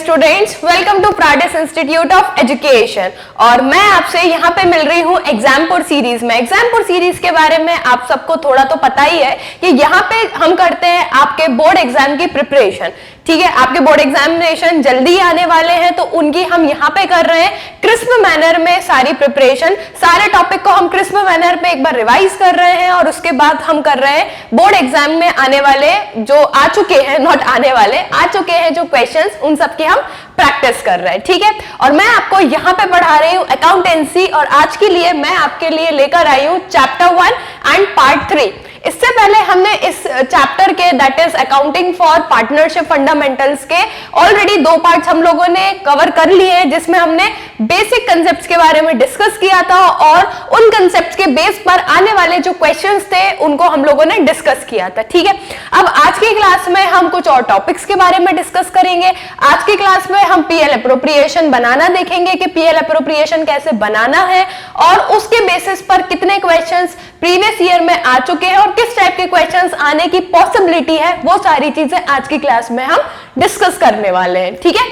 Students, welcome to प्राडिस institute of education. और मैं आपसे यहाँ पे मिल रही हूँ एग्जामपुर सीरीज में। एग्जामपुर सीरीज के बारे में आप सबको थोड़ा तो पता ही है कि यहाँ पे हम करते हैं आपके बोर्ड एग्जाम की प्रिपरेशन। ठीक है, आपके बोर्ड एग्जामिनेशन जल्दी आने वाले हैं तो उनकी हम यहाँ पे कर रहे हैं क्रिस्प मैनर में सारी प्रिपरेशन। सारे टॉपिक को हम क्रिस्प मैनर पे एक बार रिवाइज कर रहे हैं और उसके बाद हम कर रहे हैं बोर्ड एग्जाम में आने वाले जो आ चुके हैं, नॉट आने वाले, आ चुके हैं जो क्वेश्चंस, उन सब की हम प्रैक्टिस कर रहे हैं। ठीक है, और मैं आपको यहाँ पे पढ़ा रही हूँ अकाउंटेंसी और आज के लिए मैं आपके लिए लेकर आई हूँ चैप्टर 1 एंड पार्ट 3। इससे पहले हमने इस चैप्टर के that is accounting for partnership fundamentals के ऑलरेडी 2 पार्ट्स हम लोगों ने कवर कर लिए हैं, जिसमें हमने बेसिक कंसेप्ट्स के बारे में डिस्कस किया था और उन कंसेप्ट्स के बेस पर आने वाले जो क्वेश्चंस थे उनको हम लोगों ने डिस्कस किया था। ठीक है, अब आज की क्लास में हम कुछ और टॉपिक्स के बारे में डिस्कस करेंगे। आज की क्लास में हम पीएल एप्रोप्रिएशन बनाना देखेंगे कि पीएल एप्रोप्रिएशन कैसे बनाना है और उसके बेसिस पर कितने क्वेश्चंस प्रीवियस ईयर में आ चुके हैं और किस टाइप के क्वेश्चंस आने की पॉसिबिलिटी है, वो सारी चीजें आज की क्लास में हम डिस्कस करने वाले हैं। ठीक है,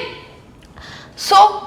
सो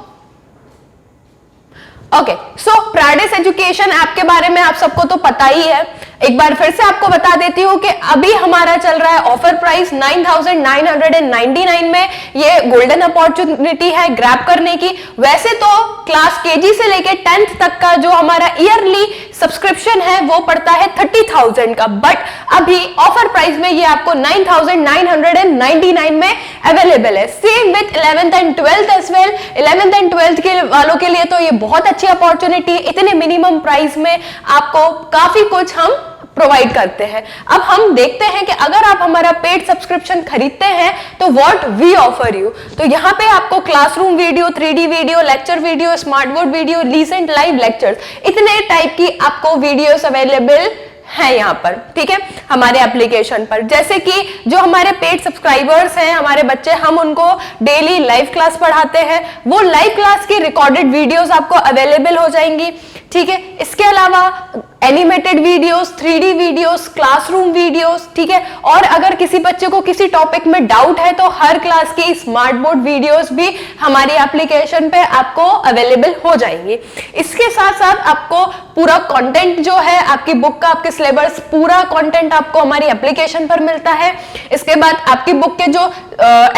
प्राडिस एजुकेशन ऐप के बारे में आप सबको तो पता ही है। एक बार फिर से आपको बता देती हूँ कि अभी हमारा चल रहा है ऑफर प्राइस 9,999 में। ये गोल्डन अपॉर्चुनिटी है ग्रैब करने की। वैसे तो क्लास केजी से लेके 10th तक का जो हमारा ईयरली सब्सक्रिप्शन है वो पड़ता है 30,000 का, बट अभी ऑफर प्राइस में ये आपको 9,999 में अवेलेबल है। Same with 11th and 12th as well. 11th and 12th के वालों के लिए तो ये बहुत अच्छी अपॉर्चुनिटी है। इतने मिनिमम प्राइस में आपको काफी कुछ हम प्रोवाइड करते हैं। अब हम देखते हैं कि अगर आप हमारा पेड सब्सक्रिप्शन खरीदते हैं तो व्हाट वी ऑफर यू। तो यहाँ पे आपको classroom video, 3D video, lecture video, smart board video, recent live lectures, इतने टाइप की आपको वीडियोस अवेलेबल है यहाँ पर। ठीक है, हमारे एप्लीकेशन पर। जैसे कि जो हमारे पेड सब्सक्राइबर्स हैं, हमारे बच्चे, हम उनको डेली लाइव क्लास पढ़ाते हैं। वो लाइव क्लास की रिकॉर्डेड वीडियोस आपको अवेलेबल हो जाएंगी। ठीक है, इसके अलावा animated videos, 3D videos, classroom videos. ठीक है, और अगर किसी बच्चे को किसी टॉपिक में डाउट है तो हर क्लास की स्मार्ट बोर्ड वीडियोस भी हमारी एप्लीकेशन पे आपको अवेलेबल हो जाएंगी। इसके साथ साथ आपको पूरा कंटेंट जो है आपकी बुक का, आपके सिलेबस, पूरा कंटेंट आपको हमारी एप्लीकेशन पर मिलता है। इसके बाद आपकी बुक के जो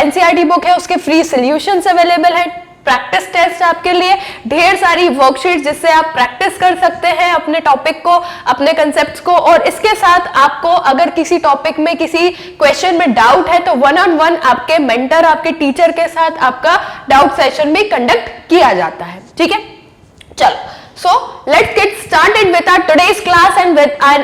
एनसीईआरटी बुक है उसके फ्री सॉल्यूशंस अवेलेबल है। प्रैक्टिस टेस्ट आपके लिए, ढेर सारी वर्कशीट जिससे आप प्रैक्टिस कर सकते हैं अपने टॉपिक को, अपने कंसेप्ट्स को। और इसके साथ आपको अगर किसी टॉपिक में, किसी क्वेश्चन में डाउट है तो 1-on-1 आपके मेंटर, आपके टीचर के साथ आपका डाउट सेशन भी कंडक्ट किया जाता है। ठीक है, चलो, so let's get started with our today's class and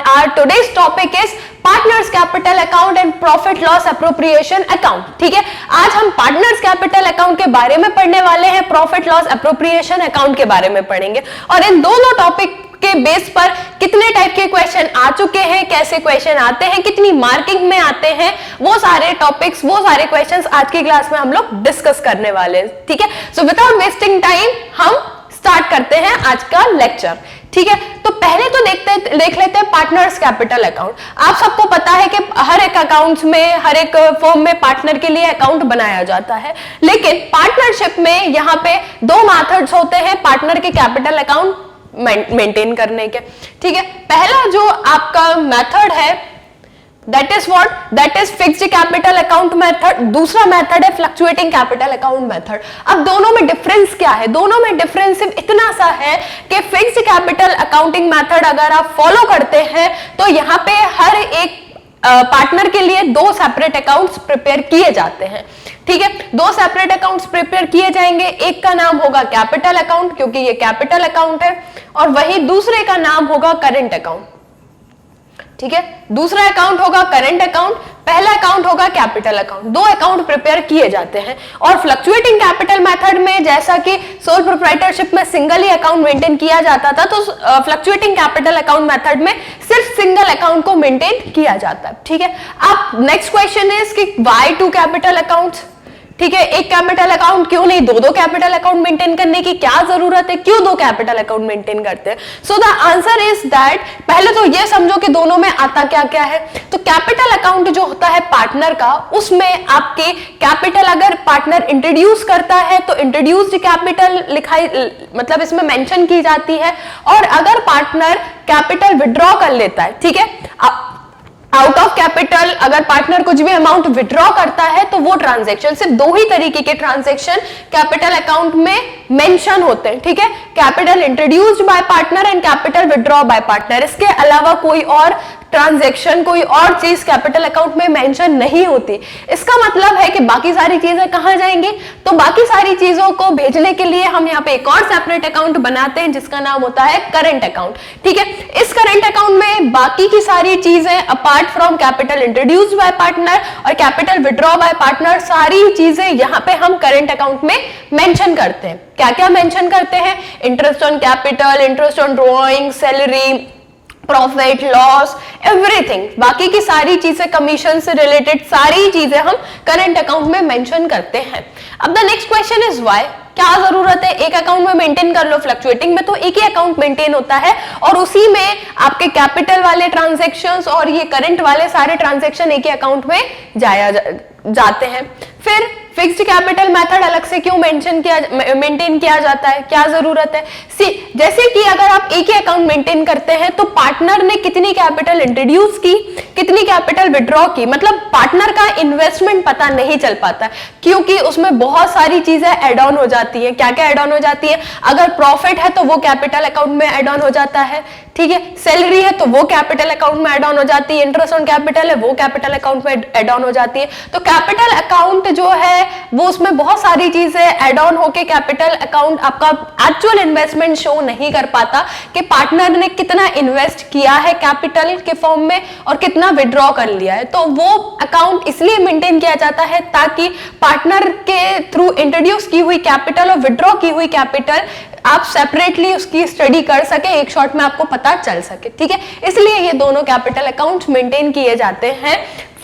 our today's topic is partners capital account and profit loss appropriation account. ठीक है, आज हम पार्टनर्स कैपिटल अकाउंट के बारे में पढ़ने वाले हैं, प्रॉफिट लॉस एप्रोप्रिएशन अकाउंट के बारे में पढ़ेंगे। और इन दोनों टॉपिक के बेस पर कितने टाइप के क्वेश्चन आ चुके हैं, कैसे क्वेश्चन आते हैं, कितनी मार्किंग में आते हैं, वो सारे टॉपिक्स, वो सारे क्वेश्चंस आज की क्लास में हम लोग डिस्कस करने वाले हैं। ठीक है, सो विदाउट वेस्टिंग टाइम हम स्टार्ट करते हैं आज का लेक्चर। ठीक है, तो पहले तो देख लेते हैं पार्टनर्स कैपिटल अकाउंट। आप सबको पता है कि हर एक अकाउंट्स में, हर एक फर्म में पार्टनर के लिए अकाउंट बनाया जाता है, लेकिन पार्टनरशिप में यहाँ पे 2 मेथड्स होते हैं पार्टनर के कैपिटल अकाउंट मेंटेन करने के। ठीक है, पहला जो आपका मेथड है That is fixed capital account method। दूसरा मेथड है फ्लक्चुएटिंग कैपिटल अकाउंट मेथड। अब दोनों में डिफरेंस क्या है? दोनों में डिफरेंस सिर्फ इतना सा है कि फिक्स्ड कैपिटल अकाउंटिंग मेथड अगर आप फॉलो करते हैं तो यहाँ पे हर एक पार्टनर के लिए 2 सेपरेट अकाउंट्स प्रिपेयर किए जाते हैं। ठीक है, 2 सेपरेट अकाउंट्स प्रिपेयर किए जाएंगे। एक का नाम होगा कैपिटल अकाउंट क्योंकि ये कैपिटल अकाउंट है, और वही दूसरे का नाम होगा करेंट अकाउंट। ठीक है, दूसरा अकाउंट होगा करेंट अकाउंट, पहला अकाउंट होगा कैपिटल अकाउंट। 2 अकाउंट प्रिपेयर किए जाते हैं। और फ्लक्चुएटिंग कैपिटल मेथड में जैसा कि सोल प्रोप्राइटरशिप में सिंगल ही अकाउंट मेंटेन किया जाता था, तो फ्लक्चुएटिंग कैपिटल अकाउंट मेथड में सिर्फ सिंगल अकाउंट को मेंटेन किया जाता है। ठीक है, अब नेक्स्ट क्वेश्चन इज कि व्हाई 2 कैपिटल अकाउंट्स? ठीक है, एक कैपिटल अकाउंट क्यों नहीं, दो कैपिटल अकाउंट मेंटेन करने की क्या जरूरत है, क्यों दो कैपिटल अकाउंट मेंटेन करते हैं? So the answer is that, पहले तो ये समझो कि दोनों में आता क्या क्या है। तो कैपिटल अकाउंट जो होता है पार्टनर का, उसमें आपके कैपिटल अगर पार्टनर इंट्रोड्यूस करता है तो इंट्रोड्यूस्ड कैपिटल लिखाई, मतलब इसमें मेंशन की जाती है। और अगर पार्टनर कैपिटल विड्रॉ कर लेता है, ठीक है, आउट ऑफ कैपिटल अगर पार्टनर कुछ भी अमाउंट विड्रॉ करता है तो वो ट्रांजैक्शन, सिर्फ दो ही तरीके के ट्रांजैक्शन कैपिटल अकाउंट में मेंशन होते हैं, ठीक है, capital introduced by partner and capital withdraw bye partner. इसके अलावा कोई और ट्रांजैक्शन, कोई और चीज कैपिटल अकाउंट में मेंशन नहीं होती। इसका मतलब है कि बाकी सारी चीजें कहां जाएंगी, तो बाकी सारी चीजों को भेजने के लिए हम यहाँ पे एक और सेपरेट अकाउंट बनाते हैं जिसका नाम होता है करंट अकाउंट, ठीक है। इस करंट अकाउंट में बाकी की सारी चीजें apart from capital introduced by partner और कैपिटल विड्रॉ बाय पार्टनर, सारी चीजें यहाँ पे हम करंट अकाउंट में मेंशन करते हैं। क्या क्या मेंशन करते हैं? Interest on capital, interest on drawing, salary, profit loss, everything, बाकी की सारी चीजें, कमीशन से रिलेटेड सारी चीजें हम करंट अकाउंट में मेंशन करते हैं। अब the next question is why, क्या जरूरत है एक अकाउंट में मेंटेन कर लो, फ्लक्चुएटिंग में तो एक ही अकाउंट मेंटेन होता है और उसी में आपके कैपिटल वाले ट्रांजैक्शंस और ये करंट वाले सारे ट्रांजैक्शन एक ही अकाउंट में जाते हैं। फिर फिक्स्ड कैपिटल मेथड अलग से क्यों मेंटेन किया जाता है, क्या जरूरत है? जैसे कि अगर आप एक ही अकाउंट मेंटेन करते हैं तो पार्टनर ने कितनी कैपिटल इंट्रोड्यूस की, कितनी कैपिटल विड्रॉ की, मतलब पार्टनर का इन्वेस्टमेंट पता नहीं चल पाता क्योंकि उसमें बहुत सारी चीजें एड ऑन हो जाती है। क्या क्या एड ऑन हो जाती है? अगर प्रॉफिट है तो वो कैपिटल अकाउंट में एड ऑन हो जाता है, ठीक है, सैलरी है तो वो कैपिटल अकाउंट में एड ऑन हो जाती है, इंटरेस्ट ऑन कैपिटल है वो कैपिटल अकाउंट में एड ऑन हो जाती है। तो कैपिटल अकाउंट जो है वो उसमें बहुत सारी चीजें एड ऑन होके कैपिटल अकाउंट आपका एक्चुअल इन्वेस्टमेंट शो नहीं कर पाता कि पार्टनर ने कितना इन्वेस्ट किया है कैपिटल के फॉर्म में और कितना विड्रॉ कर लिया है। तो वो अकाउंट इसलिए मेंटेन किया जाता है ताकि पार्टनर के थ्रू इंट्रोड्यूस की हुई कैपिटल और विड्रॉ की हुई कैपिटल आप सेपरेटली उसकी स्टडी कर सके, एक शॉट में आपको पता चल सके, ठीक है। इसलिए ये दोनों कैपिटल अकाउंट मेंटेन किए जाते हैं।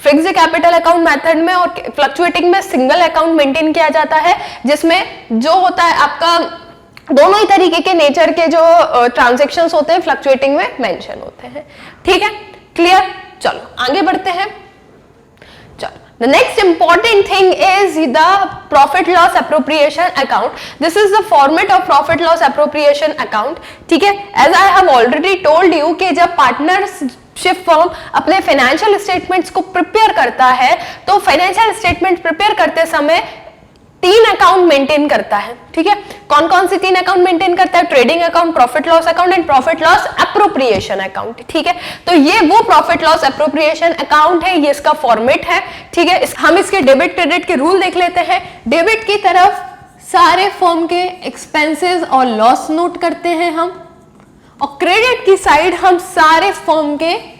फिक्स्ड कैपिटल अकाउंट मेथड में और फ्लक्चुएटिंग में सिंगल अकाउंट मेंटेन किया जाता है जिसमें जो होता है आपका दोनों ही तरीके के नेचर के जो ट्रांजैक्शंस होते हैं फ्लक्चुएटिंग में मेंशन होते हैं, ठीक है, क्लियर। चलो आगे बढ़ते हैं। चलो the next important thing is the profit loss appropriation account. This is the format of profit loss appropriation account, ठीक है। as I have already told you कि जब पार्टनरशिप फर्म अपने फाइनेंशियल स्टेटमेंट्स को प्रिपेयर करता है तो फाइनेंशियल स्टेटमेंट प्रिपेयर करते समय तीन अकाउंट मेंटेन करता है, ठीक है। कौन कौन सी तीन अकाउंट मेंटेन करता है? Trading account, profit loss account and profit loss appropriation account, ठीक है। तो ये वो प्रॉफिट लॉस एप्रोप्रिएशन अकाउंट है, ये इसका फॉर्मेट है, ठीक है। हम इसके डेबिट क्रेडिट के रूल देख लेते हैं। डेबिट की तरफ सारे फर्म के एक्सपेंसेस और लॉस नोट करते हैं हम, और क्रेडिट की साइड हम सारे फर्म के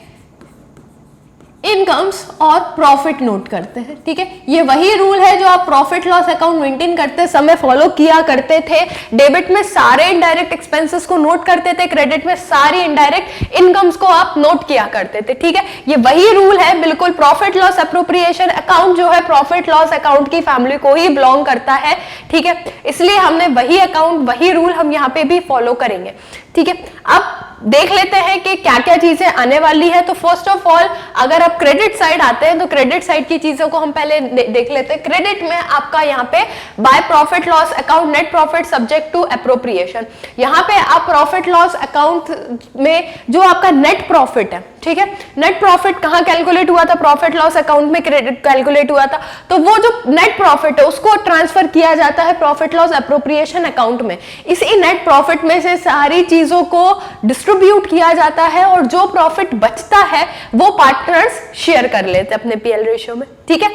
इनकम्स और प्रॉफिट नोट करते हैं, ठीक है। ये वही रूल है जो आप प्रॉफिट लॉस अकाउंट मेंटेन करते समय फॉलो किया करते थे। डेबिट में सारे इनडायरेक्ट एक्सपेंसेस को नोट करते थे, क्रेडिट में सारी इनडायरेक्ट इनकम्स को आप नोट किया करते थे, ठीक है। ये वही रूल है बिल्कुल। प्रॉफिट लॉस एप्रोप्रिएशन अकाउंट जो है प्रॉफिट लॉस अकाउंट की फैमिली को ही बिलोंग करता है, ठीक है। इसलिए हमने वही अकाउंट, वही रूल हम यहाँ पे भी फॉलो करेंगे, ठीक है। अब देख लेते हैं कि क्या क्या चीजें आने वाली है। तो फर्स्ट ऑफ ऑल अगर आप क्रेडिट साइड आते हैं तो क्रेडिट साइड की चीजों को हम पहले देख लेते हैं। क्रेडिट में आपका यहाँ पे by profit loss account net profit subject to appropriation, यहाँ पे आप प्रॉफिट लॉस अकाउंट में जो आपका नेट प्रॉफिट है, ठीक है, नेट प्रॉफिट कहाँ कैलकुलेट हुआ था? प्रॉफिट लॉस अकाउंट में क्रेडिट कैलकुलेट हुआ था। तो वो जो नेट प्रॉफिट है उसको ट्रांसफर किया जाता है प्रॉफिट लॉस एप्रोप्रिएशन अकाउंट में। इसी नेट प्रॉफिट में से सारी चीजों को डिस्ट्रीब्यूट किया जाता है और जो प्रॉफिट बचता है वो पार्टनर्स शेयर कर लेते हैं अपने पीएल रेशियो में, ठीक है।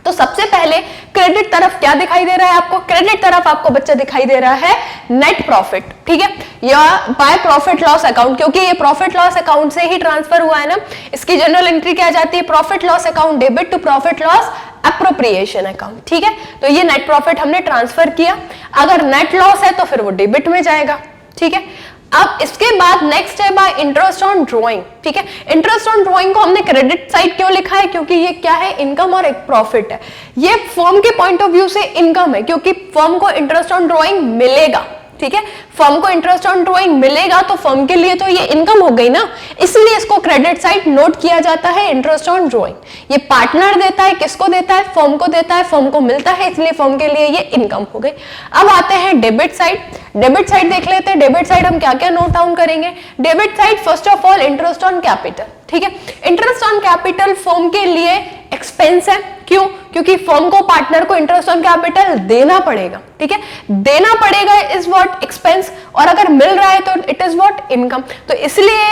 तो सबसे पहले क्रेडिट तरफ क्या दिखाई दे रहा है आपको? क्रेडिट तरफ आपको बच्चा दिखाई दे रहा है नेट प्रॉफिट, ठीक है, या बाय प्रॉफिट लॉस अकाउंट, क्योंकि ये प्रॉफिट लॉस अकाउंट से ही ट्रांसफर हुआ है ना। इसकी जनरल एंट्री क्या जाती है? Profit loss account debit to profit loss appropriation account, ठीक है। तो ये नेट प्रॉफिट हमने ट्रांसफर किया। अगर नेट लॉस है तो फिर वो डेबिट में जाएगा, ठीक है। अब इसके बाद नेक्स्ट है बाय इंटरेस्ट ऑन ड्रॉइंग, ठीक है। इंटरेस्ट ऑन ड्रॉइंग को हमने क्रेडिट साइड क्यों लिखा है, क्योंकि ये क्या है, इनकम और एक प्रॉफिट है। ये फर्म के पॉइंट ऑफ व्यू से इनकम है, क्योंकि फर्म को इंटरेस्ट ऑन ड्रॉइंग मिलेगा, ठीक है। फर्म को इंटरेस्ट ऑन ड्रॉइंग मिलेगा तो फर्म के लिए तो ये इनकम हो गई ना, इसलिए इसको क्रेडिट साइड नोट किया जाता है इंटरेस्ट ऑन ड्रॉइंग। ये पार्टनर देता है, किसको देता है, फर्म को देता है, फर्म को मिलता है, इसलिए फर्म के लिए ये इनकम हो गई। अब आते हैं डेबिट साइड। डेबिट साइड देख लेते हैं। डेबिट साइड हम क्या क्या नोट डाउन करेंगे। Debit side first of all interest on capital, ठीक है। इंटरेस्ट ऑन कैपिटल फर्म के लिए एक्सपेंस है, क्यों, क्योंकि फर्म को पार्टनर को इंटरेस्ट ऑन कैपिटल देना पड़ेगा, ठीक है। देना पड़ेगा इज व्हाट एक्सपेंस, और अगर मिल रहा है तो इट इज व्हाट इनकम। तो इसलिए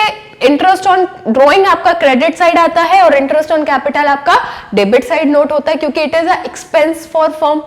इंटरेस्ट ऑन ड्रॉइंग आपका क्रेडिट साइड आता है और इंटरेस्ट ऑन कैपिटल आपका डेबिट साइड नोट होता है, क्योंकि it is a expense for firm,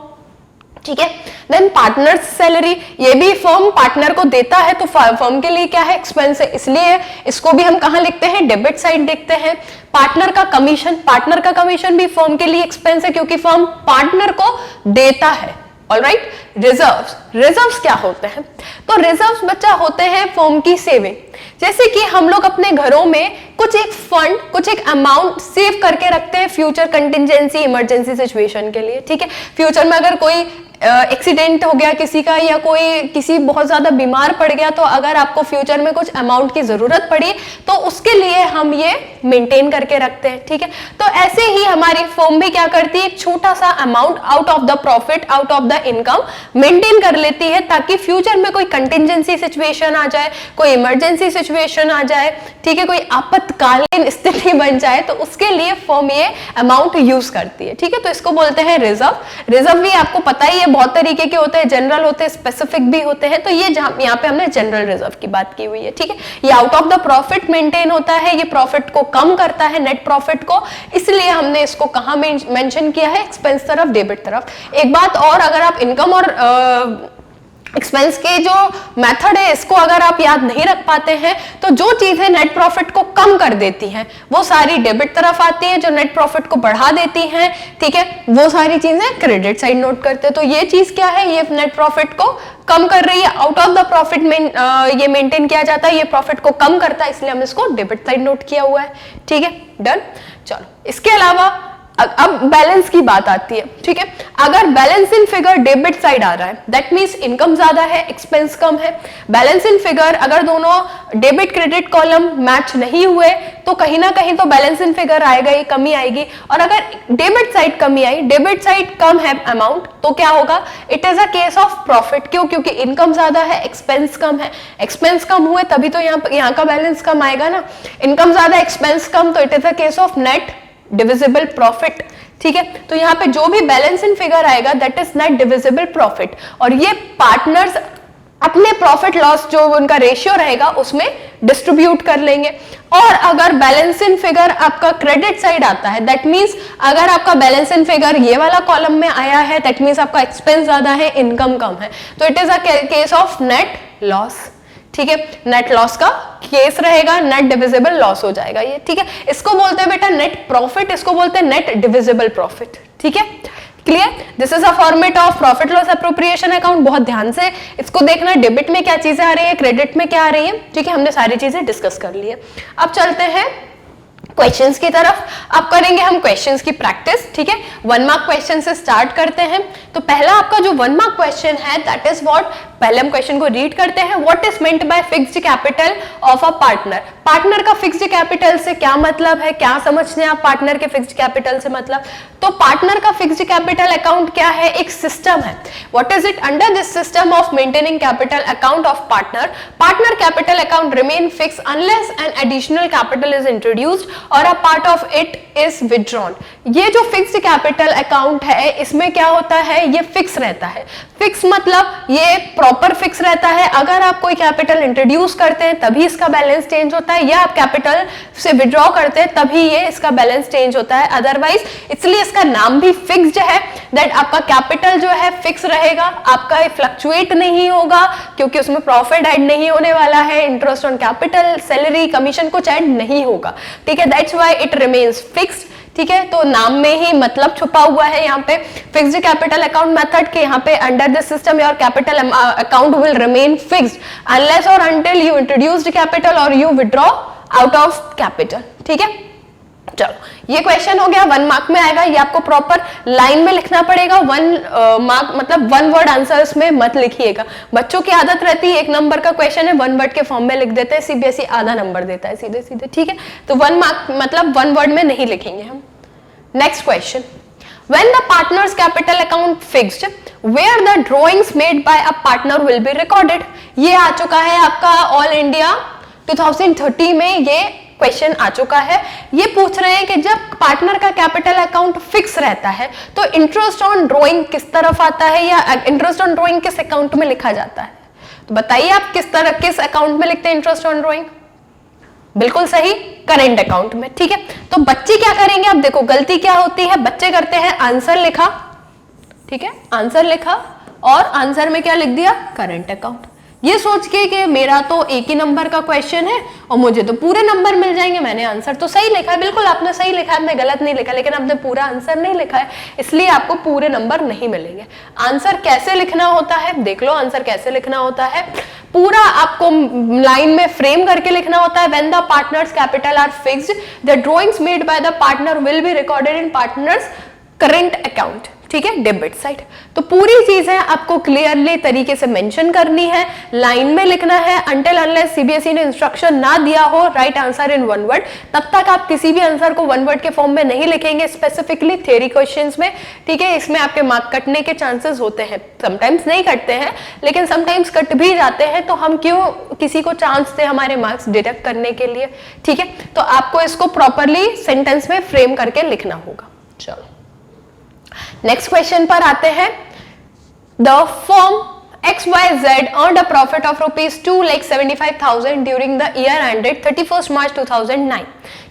ठीक है। देन पार्टनर सैलरी, ये भी फर्म पार्टनर को देता है तो फर्म के लिए क्या है, एक्सपेंस है, इसलिए इसको भी हम कहां लिखते हैं, डेबिट साइड देखते हैं। पार्टनर का कमीशन, पार्टनर का कमीशन भी फर्म के लिए एक्सपेंस है, क्योंकि फर्म पार्टनर को देता है। ऑलराइट। रिजर्व्स, रिजर्व्स क्या होते हैं, तो रिजर्व्स बच्चा होते हैं फर्म की सेविंग। जैसे कि हम लोग अपने घरों में कुछ एक फंड, कुछ एक अमाउंट सेव करके रखते हैं फ्यूचर कंटिजेंसी, इमरजेंसी सिचुएशन के लिए, ठीक है। फ्यूचर में अगर कोई एक्सीडेंट हो गया किसी का, या कोई किसी बहुत ज्यादा बीमार पड़ गया, तो अगर आपको फ्यूचर में कुछ अमाउंट की जरूरत पड़ी तो उसके लिए हम ये मेंटेन करके रखते हैं, ठीक है। तो ऐसे ही हमारी फर्म भी क्या करती है, एक छोटा सा amount out of the profit, out of the income maintain कर लेती है, ताकि फ्यूचर में कोई कंटिजेंसी सिचुएशन आ जाए, कोई इमरजेंसी सिचुएशन आ जाए, ठीक है, कोई आपातकालीन स्थिति बन जाए, तो उसके लिए फर्म ये अमाउंट यूज करती है, ठीक है। तो इसको बोलते हैं रिजर्व। रिजर्व भी आपको पता ही है बहुत तरीके के होते हैं, जनरल होते हैं, स्पेसिफिक भी होते हैं। तो ये यहाँ पे हमने जनरल रिजर्व की बात की हुई है, ठीक है। ये out of the profit maintain होता है, ये प्रॉफिट को कम करता है, नेट प्रॉफिट को, इसलिए हमने इसको कहां मेंशन किया है, एक्सपेंस तरफ, डेबिट तरफ। एक बात और, अगर आप इनकम और एक्सपेंस के जो मेथड है इसको अगर आप याद नहीं रख पाते हैं, तो जो चीजें नेट प्रॉफिट को कम कर देती हैं वो सारी डेबिट तरफ आती हैं, जो नेट प्रॉफिट को बढ़ा देती हैं, ठीक है, वो सारी चीजें क्रेडिट साइड नोट करते हैं। तो ये चीज क्या है, ये नेट प्रॉफिट को कम कर रही है, आउट ऑफ द प्रॉफिट में ये मेंटेन किया जाता है, ये प्रॉफिट को कम करता है, इसलिए हमने इसको डेबिट साइड नोट किया हुआ है, ठीक है, डन। चलो, इसके अलावा अब बैलेंस की बात आती है, ठीक है। अगर balance in figure debit side आ रहा है, दैट मींस इनकम ज्यादा है, एक्सपेंस कम है। बैलेंस इन फिगर अगर दोनों डेबिट क्रेडिट कॉलम मैच नहीं हुए तो कहीं ना कहीं तो बैलेंस इन फिगर आएगा, ये कमी आएगी। और अगर डेबिट साइड कमी आई, डेबिट साइड कम है अमाउंट, तो क्या होगा, it is a case of profit. क्यों, क्योंकि इनकम ज्यादा है, एक्सपेंस कम है। एक्सपेंस कम हुए तभी तो यहाँ का बैलेंस कम आएगा ना। इनकम ज्यादा, एक्सपेंस कम, तो it is a case of net divisible profit, ठीक है। तो यहाँ पे जो भी बैलेंस इन फिगर आएगा that is net divisible profit, और ये पार्टनर्स अपने प्रॉफिट लॉस जो उनका रेशियो रहेगा उसमें डिस्ट्रीब्यूट कर लेंगे। और अगर बैलेंस इन फिगर आपका क्रेडिट साइड आता है, दैट मींस अगर आपका बैलेंस इन फिगर ये वाला कॉलम में आया है, दैट मींस आपका एक्सपेंस ज्यादा है, इनकम कम है, तो it is a case of net loss, ठीक है। नेट लॉस का केस रहेगा, नेट डिविजिबल लॉस हो जाएगा ये, ठीक है। इसको बोलते हैं बेटा नेट प्रॉफिट, इसको बोलते हैं नेट डिविजिबल प्रॉफिट, ठीक है, clear. This is a format of profit loss appropriation account. बहुत ध्यान से इसको देखना, डेबिट में क्या चीजें आ रही है, क्रेडिट में क्या आ रही है, ठीक है। हमने सारी चीजें डिस्कस कर ली है। अब चलते हैं क्वेश्चंस की तरफ। अब करेंगे हम क्वेश्चंस की प्रैक्टिस, ठीक है। 1 मार्क क्वेश्चन से स्टार्ट करते हैं। तो पहला आपका जो 1 मार्क क्वेश्चन है दैट इज व्हाट, पहले हम क्वेश्चन को रीड करते हैं। What is meant by fixed capital of a partner. Partner का फिक्स्ड कैपिटल से क्या मतलब है, क्या समझते हैं आप पार्टनर के फिक्स्ड कैपिटल से मतलब। तो पार्टनर का फिक्स्ड कैपिटल अकाउंट क्या है, एक सिस्टम है। What is it, under this system of maintaining capital account of partner, partner capital account remain fix unless an additional capital is introduced or a part of it is withdrawn. ये जो fixed capital account है इसमें क्या होता है, ये fix रहता है। फिक्स मतलब ये प्रॉपर फिक्स रहता है। अगर आप कोई कैपिटल इंट्रोड्यूस करते हैं तभी इसका बैलेंस चेंज होता है, या आप कैपिटल से विड्रॉ करते हैं तभी ये इसका बैलेंस चेंज होता है, अदरवाइज, इसलिए इसका नाम भी फिक्स्ड है। दैट आपका कैपिटल जो है फिक्स रहेगा, आपका फ्लक्चुएट नहीं होगा, क्योंकि उसमें प्रॉफिट ऐड नहीं होने वाला है, interest on capital, salary, commission कुछ ऐड नहीं होगा, ठीक है। That's why it remains fixed, ठीक है, तो नाम में ही मतलब छुपा हुआ है यहाँ पे। फिक्स्ड कैपिटल अकाउंट मेथड के यहाँ पे under this system your capital account will remain fixed unless और अंटिल यू इंट्रोड्यूस्ड कैपिटल और you withdraw out of capital. ठीक है, चलो ये क्वेश्चन हो गया, 1 मार्क में आएगा। ये आपको प्रॉपर लाइन में लिखना पड़ेगा, 1 मार्क मतलब 1 वर्ड आंसर इसमें मत लिखिएगा। बच्चों की आदत रहती है 1 नंबर का क्वेश्चन है 1 वर्ड के फॉर्म में लिख देते हैं, सीबीएसई आधा नंबर देता है सीधे सीधे। ठीक है, तो 1 मार्क मतलब 1 वर्ड में नहीं लिखेंगे हम। Next question, when the partner's capital account fixed where the drawings made by a partner will be recorded। ये आ चुका है आपका ऑल इंडिया 2030 में, ये क्वेश्चन आ चुका है। ये पूछ रहे हैं कि जब पार्टनर का कैपिटल अकाउंट फिक्स रहता है तो इंटरेस्ट ऑन ड्राइंग किस तरफ आता है या इंटरेस्ट ऑन ड्राइंग किस अकाउंट में लिखा जाता है। तो बताइए आप किस अकाउंट में लिखते हैं इंटरेस्ट ऑन ड्राइंग। बिल्कुल सही, करेंट अकाउंट में। ठीक है, तो बच्चे क्या करेंगे, अब देखो गलती क्या होती है, बच्चे करते हैं आंसर लिखा, ठीक है आंसर लिखा और आंसर में क्या लिख दिया, करंट अकाउंट। ये सोच के कि मेरा तो एक ही नंबर का क्वेश्चन है और मुझे तो पूरे नंबर मिल जाएंगे, मैंने आंसर तो सही लिखा है। बिल्कुल आपने सही लिखा है, मैं गलत नहीं लिखा, लेकिन आपने पूरा आंसर नहीं लिखा है, इसलिए आपको पूरे नंबर नहीं मिलेंगे। आंसर कैसे लिखना होता है, देख लो आंसर कैसे लिखना होता है। पूरा आपको लाइन में फ्रेम करके लिखना होता है। When the partners capital are fixed, the drawings made by the partner will be recorded in partners current account। ठीक है, डेबिट साइड। तो पूरी चीजें आपको क्लियरली तरीके से मेंशन करनी है, लाइन में लिखना है। अनटिल अनलेस सीबीएसई ने इंस्ट्रक्शन ना दिया हो राइट आंसर इन 1 वर्ड, तब तक आप किसी भी आंसर को 1 वर्ड के फॉर्म में नहीं लिखेंगे, स्पेसिफिकली थ्योरी क्वेश्चंस में। ठीक है, इसमें आपके मार्क कटने के चांसेस होते हैं, समटाइम्स नहीं कटते हैं लेकिन समटाइम्स कट भी जाते हैं, तो हम क्यों किसी को चांस दे हमारे मार्क्स डिडक्ट करने के लिए। ठीक है, तो आपको इसको प्रॉपरली सेंटेंस में फ्रेम करके लिखना होगा। चलो नेक्स्ट क्वेश्चन पर आते हैं। The firm XYZ earned a profit of rupees 2,75,000 during the year ended 31st March 2009.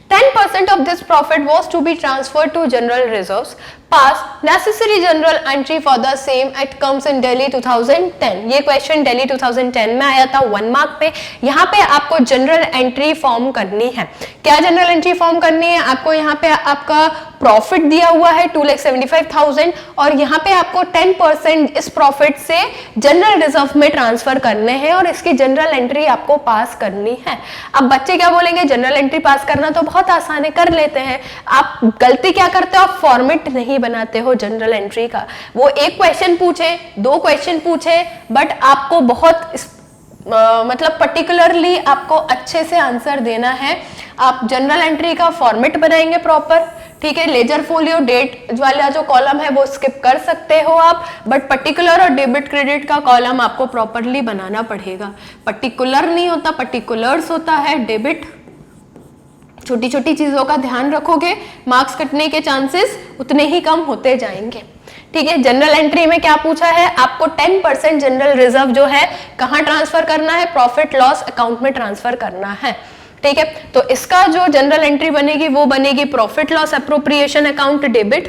10% of this profit was to be transferred to general reserves. Pass necessary general entry for the same. It comes in Delhi 2010. ये question Delhi 2010 में आया था 1 mark पे। यहाँ पे आपको general entry form करनी है। क्या जनरल एंट्री फॉर्म करनी है आपको, यहाँ पे आपका प्रॉफिट दिया हुआ है 2,75,000 और यहाँ पे आपको 10% इस प्रॉफिट से जनरल रिजर्व में ट्रांसफर करने हैं और इसकी जनरल एंट्री आपको पास करनी है। अब बच्चे क्या बोलेंगे, जनरल एंट्री पास करना तो बहुत आसान है, कर लेते हैं। आप गलती क्या करते हो, आप फॉर्मेट नहीं बनाते हो जनरल एंट्री का। वो एक क्वेश्चन पूछे 2 क्वेश्चन पूछे, बट आपको बहुत मतलब पर्टिकुलरली आपको अच्छे से आंसर देना है। आप जनरल एंट्री का फॉर्मेट बनाएंगे प्रॉपर। ठीक है, लेजर फोलियो डेट वाला जो कॉलम है वो स्किप कर सकते हो आप, बट पर्टिकुलर और डेबिट क्रेडिट का कॉलम आपको प्रॉपरली बनाना पड़ेगा। पर्टिकुलर नहीं होता, पर्टिकुलर्स होता है, डेबिट। छोटी छोटी चीजों का ध्यान रखोगे, मार्क्स कटने के चांसेस उतने ही कम होते जाएंगे। ठीक है, जनरल एंट्री में क्या पूछा है आपको, 10% जनरल रिजर्व जो है कहां ट्रांसफर करना है, प्रॉफिट लॉस अकाउंट में ट्रांसफर करना है। ठीक है, तो इसका जो जनरल एंट्री बनेगी वो बनेगी profit loss appropriation account debit.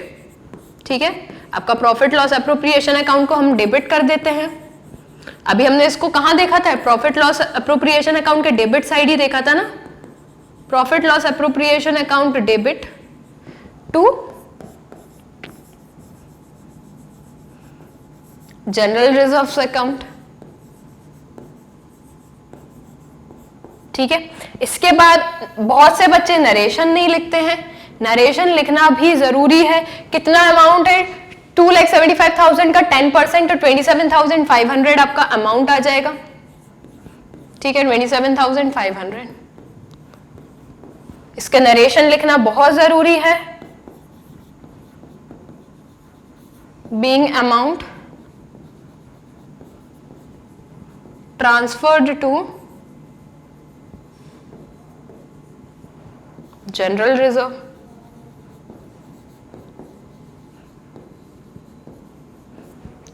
ठीक है, आपका प्रॉफिट लॉस एप्रोप्रिएशन अकाउंट को हम डेबिट कर देते हैं। अभी हमने इसको कहां देखा था, प्रॉफिट लॉस एप्रोप्रिएशन अकाउंट के डेबिट साइड ही देखा था ना। Profit loss appropriation account debit to general reserves account. ठीक है, इसके बाद बहुत से बच्चे नरेशन नहीं लिखते हैं, नरेशन लिखना भी जरूरी है। कितना अमाउंट है, 2,75,000 का 10% तो 27,500 आपका अमाउंट आ जाएगा। ठीक है, 27,500। इसका नरेशन लिखना बहुत जरूरी है। Being amount transferred to general reserve.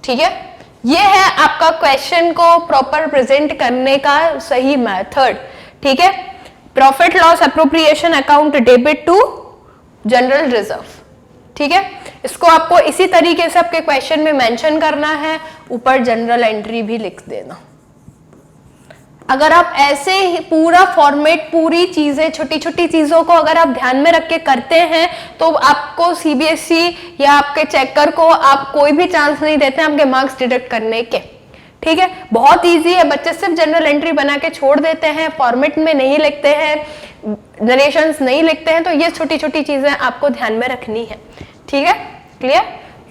ठीक है, ये है आपका क्वेश्चन को प्रॉपर प्रेजेंट करने का सही मेथड। ठीक है, profit loss appropriation account debit to general reserve. ठीक है, इसको आपको इसी तरीके से आपके क्वेश्चन में मेंशन करना है, ऊपर जनरल एंट्री भी लिख देना। अगर आप ऐसे ही पूरा फॉर्मेट, पूरी चीजें, छोटी छोटी चीजों को अगर आप ध्यान में रख के करते हैं तो आपको सीबीएसई या आपके चेकर को आप कोई भी चांस नहीं देते हैं आपके मार्क्स डिडक्ट करने के। ठीक है, बहुत इजी है, बच्चे सिर्फ जनरल एंट्री बना के छोड़ देते हैं, फॉर्मेट में नहीं लिखते हैं, नरेशंस नहीं लिखते हैं, तो ये छोटी छोटी चीजें आपको ध्यान में रखनी है। ठीक है, क्लियर?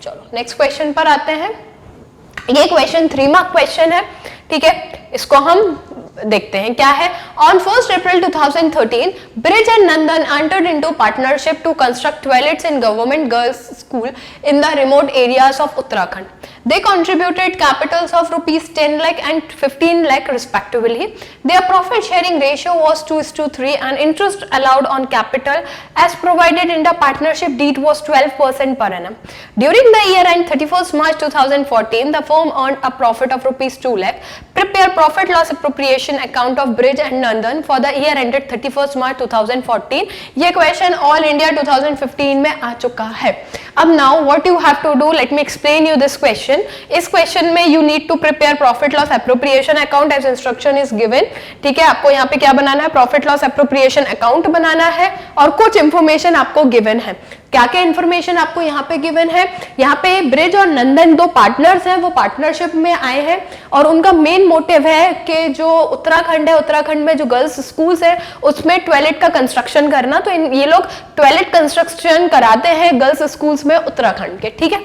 चलो नेक्स्ट क्वेश्चन पर आते हैं। ये क्वेश्चन 3 मार्क क्वेश्चन है। ठीक है, इसको हम देखते हैं क्या है। On 1st April 2013, Bridge and Nandan entered into partnership to construct toilets in government girls' school in the remote areas of Uttarakhand. They contributed capitals of rupees 10 lakh and 15 lakh respectively. Their profit sharing ratio was 2:3 and interest allowed on capital as provided in the partnership deed was 12% per annum. During the year end 31st March 2014, the firm earned a profit of rupees 2 lakh. Prepare profit loss appropriation account of Bridge and Nandan for the year ended 31st March 2014. ये question all India 2015 में आ चुका है। अब now what you have to do, let me explain you this question. इस question में you need to prepare profit loss appropriation account as instruction is given. ठीक है, आपको यहाँ पे क्या बनाना है, प्रॉफिट लॉस एप्रोप्रिएशन अकाउंट बनाना है और कुछ इंफॉर्मेशन आपको गिवन है। क्या क्या इंफॉर्मेशन आपको यहाँ पे गिवन है, यहाँ पे ब्रिज और नंदन 2 पार्टनर्स हैं, वो पार्टनरशिप में आए हैं और उनका मेन मोटिव है कि जो उत्तराखंड है, उत्तराखंड में जो गर्ल्स स्कूल्स है उसमें टॉयलेट का कंस्ट्रक्शन करना। तो ये लोग टॉयलेट कंस्ट्रक्शन कराते हैं गर्ल्स स्कूल्स में उत्तराखंड के। ठीक है,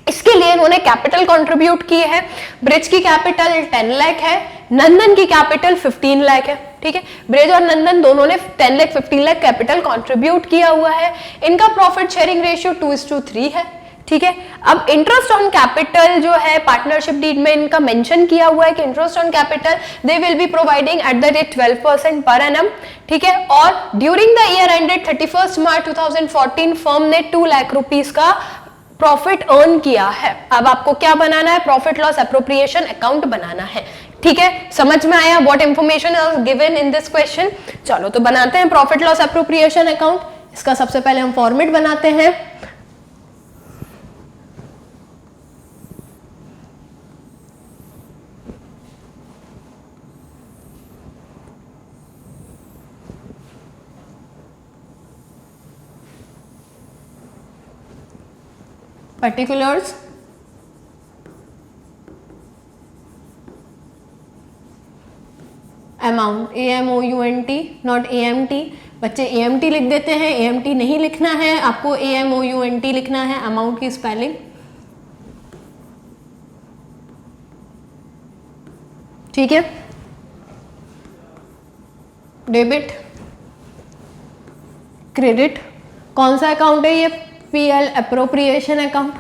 इसके लिए इन्होंने कैपिटल कंट्रीब्यूट की है। ब्रिज की कैपिटल 10 लाख है, नंदन की कैपिटल 15 लाख है। ठीक है, ब्रिज और नंदन दोनों ने 10 लाख 15 लाख कैपिटल कंट्रीब्यूट किया हुआ है। इनका प्रॉफिट शेयरिंग रेशियो 2:3 है। ठीक है, अब इंटरेस्ट ऑन कैपिटल जो है पार्टनरशिप डीड में इनका मेंशन किया हुआ है कि interest on capital they will be providing eight the rate 12% per annum. ठीक है, और during the year ended 31st March 2014 firm ने 2 लाख रुपीस का प्रॉफिट अर्न किया है। अब आपको क्या बनाना है, प्रॉफिट लॉस एप्रोप्रिएशन अकाउंट बनाना है। ठीक है, समझ में आया what information is given in this question. चलो तो बनाते हैं प्रॉफिट लॉस एप्रोप्रिएशन अकाउंट। इसका सबसे पहले हम फॉर्मेट बनाते हैं। particulars, amount, AMOUNT, not AMT। बच्चे AMT लिख देते हैं, AMT नहीं लिखना है, आपको AMOUNT लिखना है, अमाउंट की स्पेलिंग। ठीक है, डेबिट, क्रेडिट, कौन सा अकाउंट है ये, PL अप्रोप्रिएशन अकाउंट।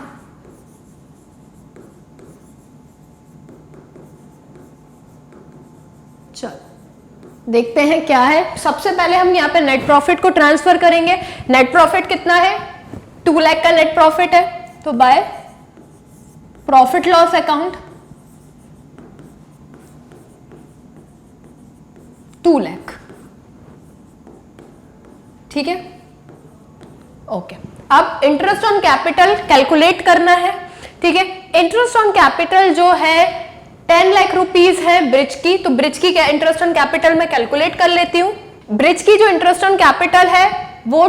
चलो देखते हैं क्या है। सबसे पहले हम यहाँ पे नेट प्रॉफिट को ट्रांसफर करेंगे। नेट प्रॉफिट कितना है, 2 लाख का नेट प्रॉफिट है, तो bye profit loss account 2 lakh. ठीक है, ओके। अब इंटरेस्ट ऑन कैपिटल कैलकुलेट करना है। ठीक है, इंटरेस्ट ऑन कैपिटल जो है 10 लाख रुपीस है ब्रिज की, तो ब्रिज की इंटरेस्ट ऑन कैपिटल मैं कैलकुलेट कर लेती हूँ। ब्रिज की जो इंटरेस्ट ऑन कैपिटल है वो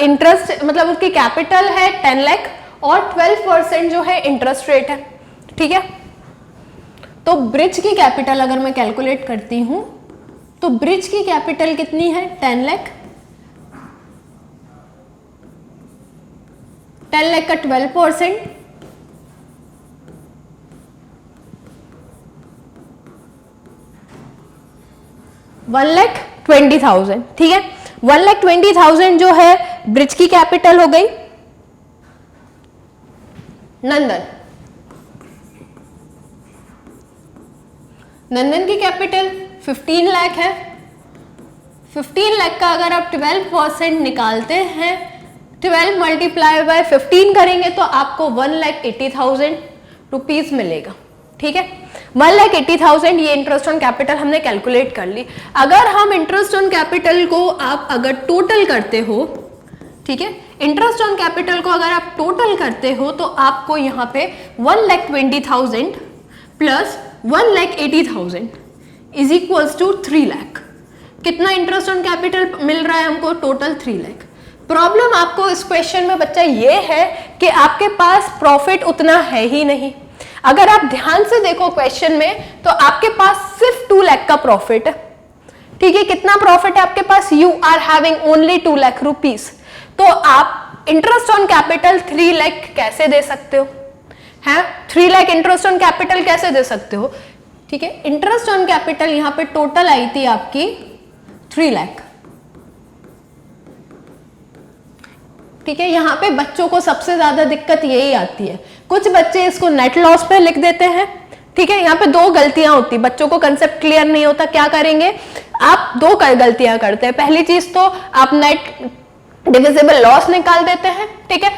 इंटरेस्ट मतलब उसकी कैपिटल है 10 लाख और 12% जो है इंटरेस्ट रेट है। ठीक है, तो ब्रिज की कैपिटल अगर मैं कैलकुलेट करती हूँ तो ब्रिज की कैपिटल कितनी है, 10 लाख। 10 लाख का 12% 1,20,000। ठीक है, 1,20,000 जो है ब्रिज की कैपिटल हो गई। नंदन की कैपिटल 15 लाख है। 15 लाख का अगर आप 12% निकालते हैं, 12 मल्टीप्लाई बाय 15 करेंगे तो आपको 1,80,000 रुपीज मिलेगा। ठीक है, 1,80,000 ये इंटरेस्ट ऑन कैपिटल हमने कैलकुलेट कर ली। अगर हम इंटरेस्ट ऑन कैपिटल को आप अगर टोटल करते हो, ठीक है, इंटरेस्ट ऑन कैपिटल को अगर आप टोटल करते हो तो आपको यहाँ पे 1,20,000 plus 1,80,000 is equals to 3 lakh. कितना इंटरेस्ट ऑन कैपिटल मिल रहा है हमको? टोटल 3 लाख। प्रॉब्लम आपको इस क्वेश्चन में बच्चा ये है कि आपके पास प्रॉफिट उतना है ही नहीं। अगर आप ध्यान से देखो क्वेश्चन में तो आपके पास सिर्फ 2 लाख का प्रॉफिट है। ठीक है, कितना प्रॉफिट है आपके पास? You are having only 2 lakh rupees. तो आप इंटरेस्ट ऑन कैपिटल 3 लाख कैसे दे सकते हो? है 3 लाख इंटरेस्ट ऑन कैपिटल कैसे दे सकते हो? ठीक है, इंटरेस्ट ऑन कैपिटल यहां पे टोटल आई थी आपकी 3 लाख। ठीक है, यहां पे बच्चों को सबसे ज्यादा दिक्कत यही आती है, कुछ बच्चे इसको नेट लॉस पे लिख देते हैं। ठीक है, यहाँ पे 2 गलतियां होती, बच्चों को कंसेप्ट क्लियर नहीं होता, क्या करेंगे आप? 2 गलतियां करते हैं। पहली चीज तो आप नेट डिविजिबल लॉस निकाल देते हैं। ठीक है,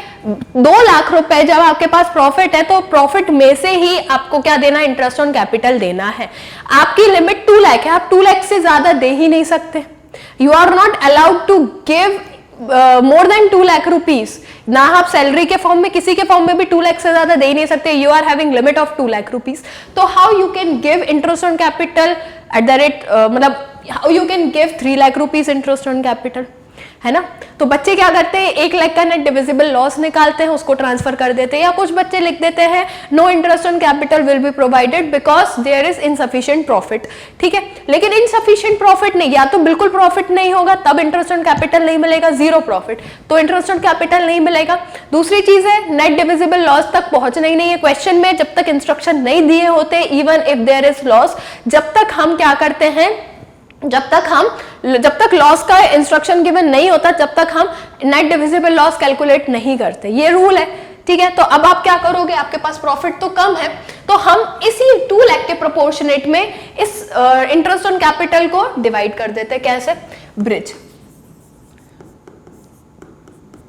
2 लाख रुपए जब आपके पास प्रॉफिट है तो प्रॉफिट में से ही आपको क्या देना? इंटरेस्ट ऑन कैपिटल देना है। आपकी लिमिट 2 लाख है, आप 2 लाख से ज्यादा दे ही नहीं सकते। You are not allowed to give more than 2 lakh rupees. ना आप सैलरी के फॉर्म में, किसी के फॉर्म में भी 2 लाख से ज्यादा दे ही नहीं सकते। You are having limit of 2 lakh rupees. तो how you can give interest on capital at the rate, मतलब how you can give 3 lakh rupees interest on capital, है ना? तो बच्चे क्या करते हैं, 1 लाख का नेट डिविजिबल लॉस निकालते हैं, उसको ट्रांसफर कर देते हैं। या कुछ बच्चे लिख देते हैं no interest on capital will be provided because there is insufficient profit. ठीक है, लेकिन इनसफिशिएंट प्रॉफिट नहीं, या तो बिल्कुल प्रॉफिट नहीं होगा तब इंटरेस्ट ऑन कैपिटल नहीं मिलेगा, 0 प्रॉफिट तो इंटरेस्ट ऑन कैपिटल नहीं मिलेगा। दूसरी चीज है नेट डिविजिबल लॉस तक पहुंचना ही नहीं है क्वेश्चन में, जब तक इंस्ट्रक्शन नहीं दिए होते, even if there is loss, जब तक हम क्या करते हैं, जब तक लॉस का इंस्ट्रक्शन गिवन नहीं होता जब तक हम नेट डिविजिबल लॉस कैलकुलेट नहीं करते, ये रूल है। ठीक है, तो अब आप क्या करोगे, आपके पास प्रॉफिट तो कम है, तो हम इसी 2 लाख के प्रोपोर्शनेट में इस इंटरेस्ट ऑन कैपिटल को डिवाइड कर देते हैं। कैसे?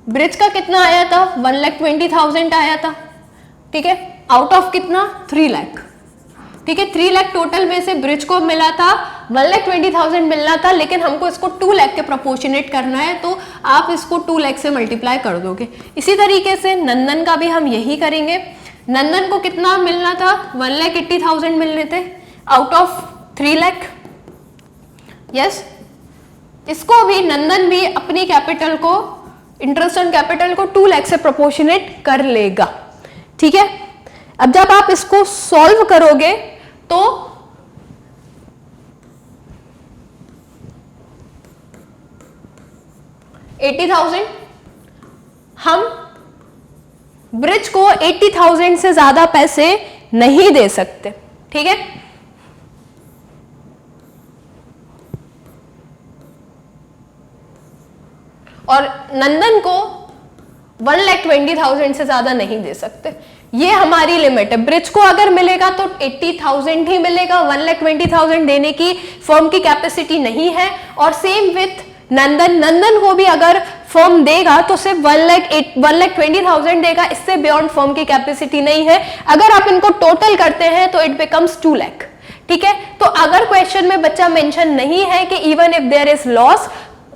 ब्रिज का कितना आया था? 1,20,000 आया था। ठीक है, आउट ऑफ कितना? 3 लाख। ठीक है, 3 लाख टोटल में से ब्रिज को मिला था 1,20,000 मिलना था, लेकिन हमको इसको 2 लाख के प्रोपोर्शनेट करना है, तो आप इसको 2 लाख से मल्टीप्लाई कर दोगे। इसी तरीके से नंदन का भी हम यही करेंगे। नंदन को कितना मिलना था? 1,80,000 मिलने थे आउट ऑफ 3 लाख। यस, इसको भी नंदन भी अपनी कैपिटल को, इंटरेस्ट ऑन कैपिटल को 2 लाख से प्रोपोर्शनेट कर लेगा। ठीक है, अब जब आप इसको सॉल्व करोगे तो $80,000, हम ब्रिज को 80,000 से ज्यादा पैसे नहीं दे सकते। ठीक है, और नंदन को 1,20,000 से ज्यादा नहीं दे सकते, ये हमारी लिमिट है। ब्रिज को अगर मिलेगा तो 80,000 ही मिलेगा, 1,20,000 देने की फर्म की कैपेसिटी नहीं है। और सेम विथ नंदन को भी अगर फर्म देगा तो सिर्फ 1,20,000 देगा, इससे बियॉन्ड फर्म की कैपेसिटी नहीं है। अगर आप इनको टोटल करते हैं तो इट बिकम्स 2 लाख। ठीक है, तो अगर क्वेश्चन में बच्चा मेंशन नहीं है कि even if there is loss,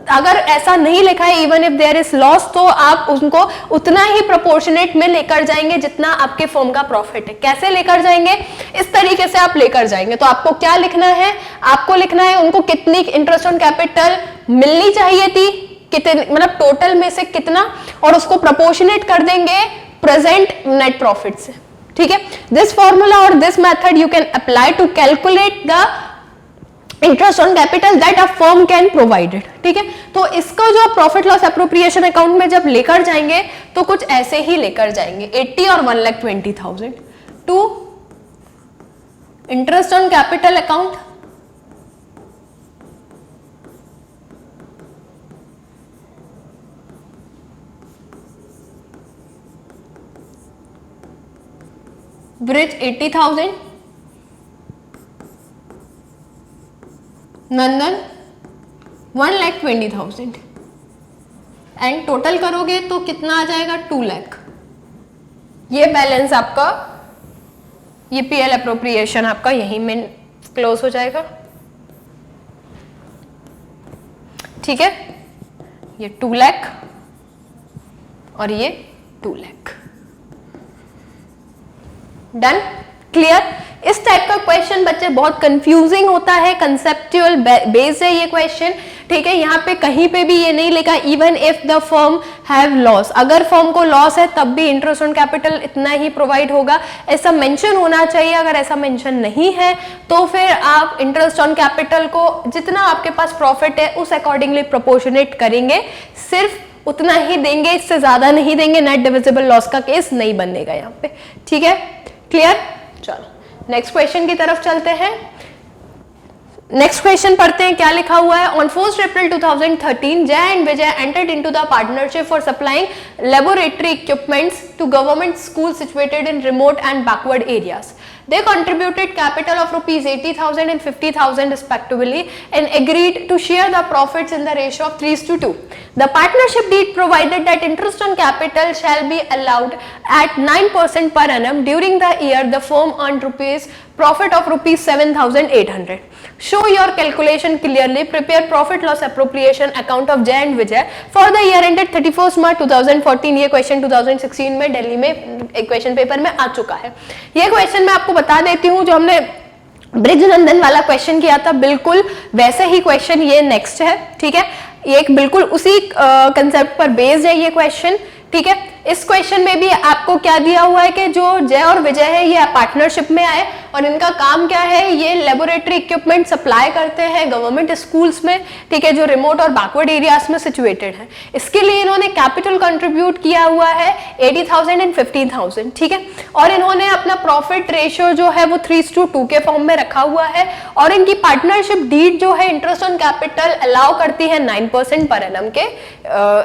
अगर ऐसा नहीं लिखा है even if there is loss, तो आप उनको उतना ही प्रोपोर्शनेट में लेकर जाएंगे जितना आपके फर्म का प्रॉफिट है। कैसे लेकर जाएंगे? इस तरीके से आप लेकर जाएंगे। तो आपको क्या लिखना है? आपको लिखना है उनको कितनी इंटरेस्ट ऑन कैपिटल मिलनी चाहिए थी, कितने, मतलब टोटल में से कितना, और उसको प्रोपोर्शनेट कर देंगे प्रेजेंट नेट प्रॉफिट से। ठीक है, दिस फॉर्मूला और this method you can apply to calculate the interest on capital that a firm can provided. ठीक है, तो इसको जो प्रॉफिट लॉस एप्रोप्रिएशन अकाउंट में जब लेकर जाएंगे तो कुछ ऐसे ही लेकर जाएंगे, 80 और 1,20,000 to interest on capital account, Brij 80,000, Nandan 1,20,000, and total करोगे तो कितना आ जाएगा? 2 लाख। ये बैलेंस आपका, ये पीएल एप्रोप्रिएशन आपका यहीं में क्लोज हो जाएगा। ठीक है, ये 2 लाख और ये 2 लाख। डन? क्लियर? इस टाइप का क्वेश्चन बच्चे बहुत कंफ्यूजिंग होता है, कंसेप्चुअल बेस्ड है ये क्वेश्चन, ठीक है। यहाँ पे कहीं पे भी ये नहीं लिखा even if the firm have loss, अगर फर्म को लॉस है तब भी इंटरेस्ट ऑन कैपिटल इतना ही प्रोवाइड होगा, ऐसा मेंशन होना चाहिए। अगर ऐसा मेंशन नहीं है तो फिर आप इंटरेस्ट ऑन कैपिटल को जितना आपके पास प्रॉफिट है उस अकॉर्डिंगली प्रोपोर्शनेट करेंगे, सिर्फ उतना ही देंगे, इससे ज्यादा नहीं देंगे। नेट डिविजिबल लॉस का केस नहीं बनेगा यहाँ पे, ठीक है, क्लियर? चलो नेक्स्ट क्वेश्चन की तरफ चलते हैं। नेक्स्ट क्वेश्चन पढ़ते हैं, क्या लिखा हुआ है। On 1 April 2013 Jay and Vijay entered into the partnership for supplying laboratory equipments to government school situated in remote and backward areas. They contributed capital of rupees 80,000 and 50,000 respectively and agreed to share the profits in the ratio of 3:2. The partnership deed provided that interest on capital shall be allowed at 9% per annum. During the year, the firm earned profit of rupees 7,800. Show your calculation clearly. Prepare profit loss appropriation account of Jay and Vijay for the year ended 31st March 2014. ये question 2016 में दिल्ली में एक question paper में आ चुका है। ये question मैं आपको बता देती हूँ, जो हमने ब्रिजनंदन वाला क्वेश्चन किया था बिल्कुल वैसे ही क्वेश्चन ये नेक्स्ट है, ठीक है। ये एक बिल्कुल उसी कंसेप्ट पर बेस्ड है ये क्वेश्चन, ठीक है। इस क्वेश्चन में भी आपको क्या दिया हुआ है कि जो जय और विजय है ये पार्टनरशिप में आए और इनका काम क्या है, ये लेबोरेटरी इक्विपमेंट सप्लाई करते हैं गवर्नमेंट स्कूल्स में, ठीक है, जो रिमोट और बैकवर्ड एरियाज में सिचुएटेड है। इसके लिए इन्होंने कैपिटल कंट्रीब्यूट किया हुआ है 80,000 एंड 50,000, ठीक है। और इन्होंने अपना प्रॉफिट रेशियो जो है वो 3:2 के फॉर्म में रखा हुआ है और इनकी पार्टनरशिप डीड जो है इंटरेस्ट ऑन कैपिटल अलाउ करती है 9% पर एनम के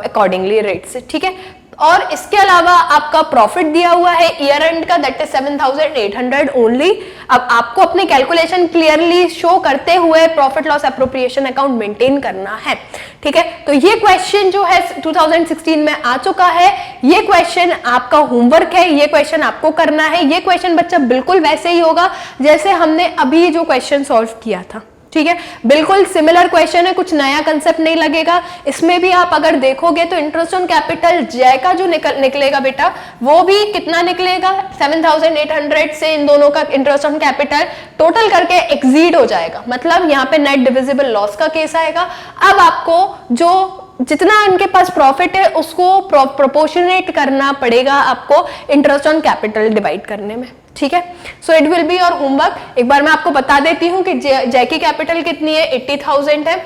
अकॉर्डिंगली रेट से, ठीक है। और इसके अलावा आपका प्रॉफिट दिया हुआ है ईयर एंड का, दैट इज 7,800 ओनली। अब आपको अपने कैलकुलेशन क्लियरली शो करते हुए profit loss appropriation account maintain करना है, ठीक है। तो ये क्वेश्चन जो है 2016 में आ चुका है, ये क्वेश्चन आपका होमवर्क है, ये क्वेश्चन आपको करना है। ये क्वेश्चन बच्चा बिल्कुल वैसे ही होगा जैसे हमने अभी जो क्वेश्चन सॉल्व किया था, ठीक है, बिल्कुल सिमिलर क्वेश्चन है, कुछ नया कंसेप्ट नहीं लगेगा। इसमें भी आप अगर देखोगे तो इंटरेस्ट ऑन कैपिटल जय का जो निकलेगा बेटा वो भी कितना निकलेगा, 7,800 से इन दोनों का इंटरेस्ट ऑन कैपिटल टोटल करके एक्सीड हो जाएगा, मतलब यहाँ पे नेट डिविजिबल लॉस का केस आएगा। अब आपको जो जितना इनके पास प्रॉफिट है उसको प्रोपोर्शनेट करना पड़ेगा आपको इंटरेस्ट ऑन कैपिटल डिवाइड करने में, ठीक है। So it will be your homework. एक बार मैं आपको बता देती हूं कि जय की कैपिटल कितनी है, 80,000 है।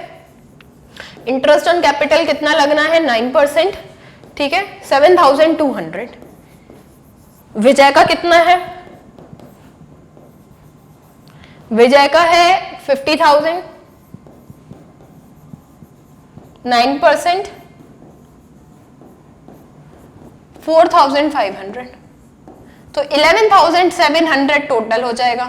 इंटरेस्ट ऑन कैपिटल कितना लगना है, 9%, ठीक है, 7,200। विजय का कितना है, विजय का है 50,000, 9%, 4,500, तो 11,700 टोटल हो जाएगा।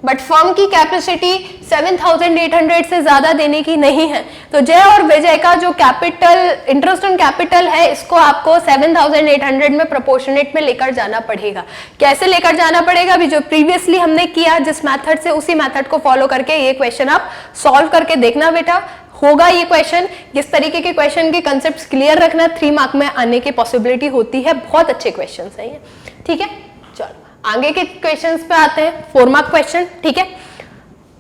बट फर्म की कैपेसिटी 7,800 से ज्यादा देने की नहीं है, तो जय और विजय का जो कैपिटल इंटरेस्ट ऑन कैपिटल है इसको आपको 7,800 में प्रोपोर्शनेट में लेकर जाना पड़ेगा। कैसे लेकर जाना पड़ेगा, अभी जो प्रीवियसली हमने किया जिस मेथड से, उसी मेथड को फॉलो करके ये क्वेश्चन आप सॉल्व करके देखना बेटा, होगा ये क्वेश्चन। इस तरीके के क्वेश्चन के कंसेप्ट क्लियर रखना, 3 मार्क में आने की पॉसिबिलिटी होती है, बहुत अच्छे क्वेश्चन है ये, ठीक है। चलो आगे के क्वेश्चंस पे आते हैं, 4 मार्क क्वेश्चन, ठीक है।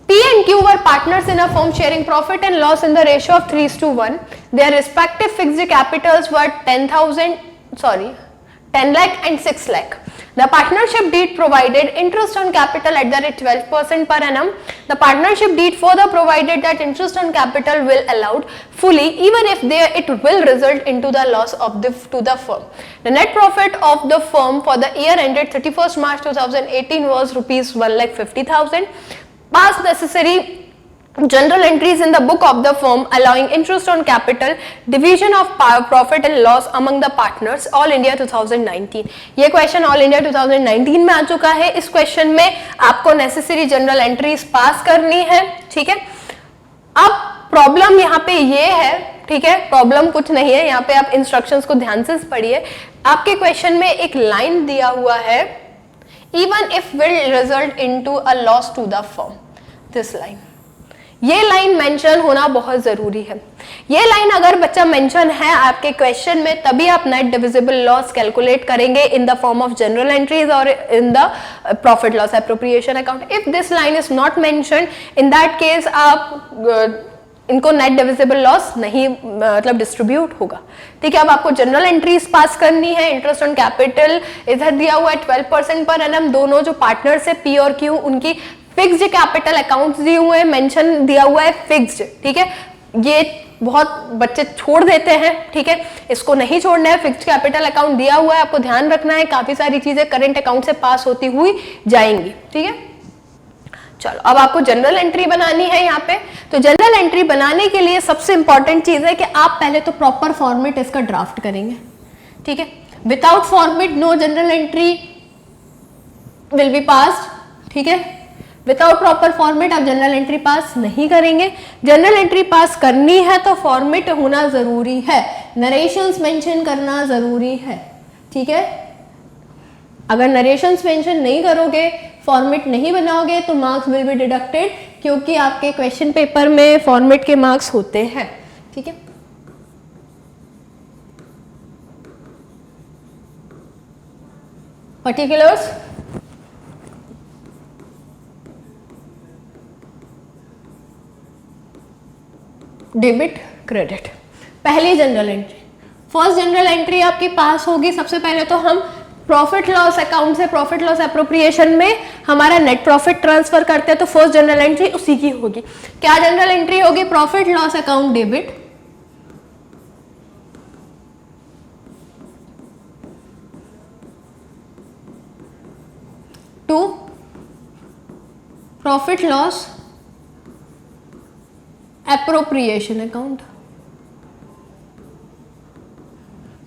P and Q were partners in a firm sharing profit and loss in the ratio of 3:1. Their respective fixed capitals were 10 lakh and 6 lakh. The partnership deed provided interest on capital at the rate 12% per annum. The partnership deed further provided that interest on capital will allowed fully even if it will result into the loss of to the firm. The net profit of the firm for the year ended 31st March 2018 was rupees 1,50,000. Pass necessary general entries in the book of the firm allowing interest on capital, division of profit and loss among the partners, All India 2019. ये question all India 2019 में आ चुका है। इस question में आपको necessary general entries pass करनी है, ठीक है। अब प्रॉब्लम यहाँ पे ये है, ठीक है, प्रॉब्लम कुछ नहीं है, यहाँ पे आप इंस्ट्रक्शंस को ध्यान से पढ़िए। आपके क्वेश्चन में एक लाइन दिया हुआ है, even if will result into a loss to the firm, this line, ये लाइन मेंशन होना बहुत जरूरी है। ये लाइन अगर बच्चा मेंशन है आपके क्वेश्चन में, तभी आप नेट डिविजिबल लॉस कैलकुलेट करेंगे in the form of general entries और in the profit loss appropriation account. If this line is not mention, in that case आप इनको नेट डिविजिबल लॉस नहीं मतलब डिस्ट्रीब्यूट होगा। ठीक है, अब आपको जनरल एंट्रीज पास करनी है। इंटरेस्ट ऑन कैपिटल इधर दिया हुआ है 12% पर एनम। दोनों जो पार्टनर्स है पी और क्यू, उनकी फिक्स्ड कैपिटल अकाउंट्स दिए हुए हैं, मेंशन दिया हुआ है फिक्स्ड। ठीक है, ये बहुत बच्चे छोड़ देते हैं। ठीक है, इसको नहीं छोड़ना है। फिक्स्ड कैपिटल अकाउंट दिया हुआ है, आपको ध्यान रखना है। काफी सारी चीजें करंट अकाउंट से पास होती हुई जाएंगी। ठीक है, चलो अब आपको जनरल एंट्री बनानी है यहाँ पे। तो जनरल एंट्री बनाने के लिए सबसे इंपॉर्टेंट चीज है कि आप पहले तो प्रॉपर फॉर्मेट इसका ड्राफ्ट करेंगे। ठीक है, without format no general entry will be passed. ठीक है, विदाउट प्रॉपर फॉर्मेट आप जनरल एंट्री पास नहीं करेंगे। जनरल एंट्री पास करनी है तो फॉर्मेट होना जरूरी है, नरेशंस मेंशन करना जरूरी है। ठीक है, अगर नरेशंस मेंशन नहीं करोगे, फॉर्मेट नहीं बनाओगे, तो मार्क्स विल बी डिडक्टेड, क्योंकि आपके क्वेश्चन पेपर में फॉर्मेट के मार्क्स होते हैं। ठीक है, पर्टिकुलर्स डेबिट क्रेडिट। पहली general entry, first general entry आपकी पास होगी। सबसे पहले तो हम प्रॉफिट लॉस अकाउंट से प्रॉफिट लॉस एप्रोप्रिएशन में हमारा नेट प्रॉफिट ट्रांसफर करते हैं, तो फर्स्ट जनरल एंट्री उसी की होगी। क्या जनरल एंट्री होगी? Profit loss account debit to profit loss appropriation account,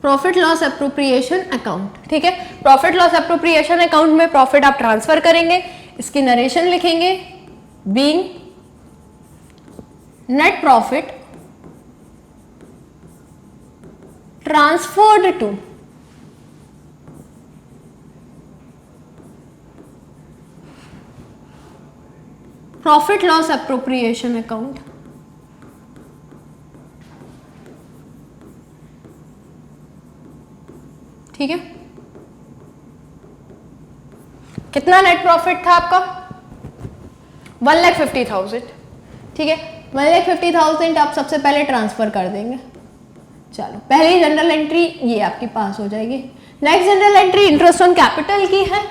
profit loss appropriation account. ठीक है, प्रॉफिट लॉस एप्रोप्रिएशन अकाउंट में प्रॉफिट आप ट्रांसफर करेंगे, इसकी नरेशन लिखेंगे, being net profit transferred to profit loss appropriation account. ठीक है, कितना नेट प्रॉफिट था आपका? 1,50,000। ठीक है, 1,50,000 आप सबसे पहले ट्रांसफर कर देंगे। चलो, पहली जनरल एंट्री ये आपकी पास हो जाएगी। Next general entry interest on capital की है।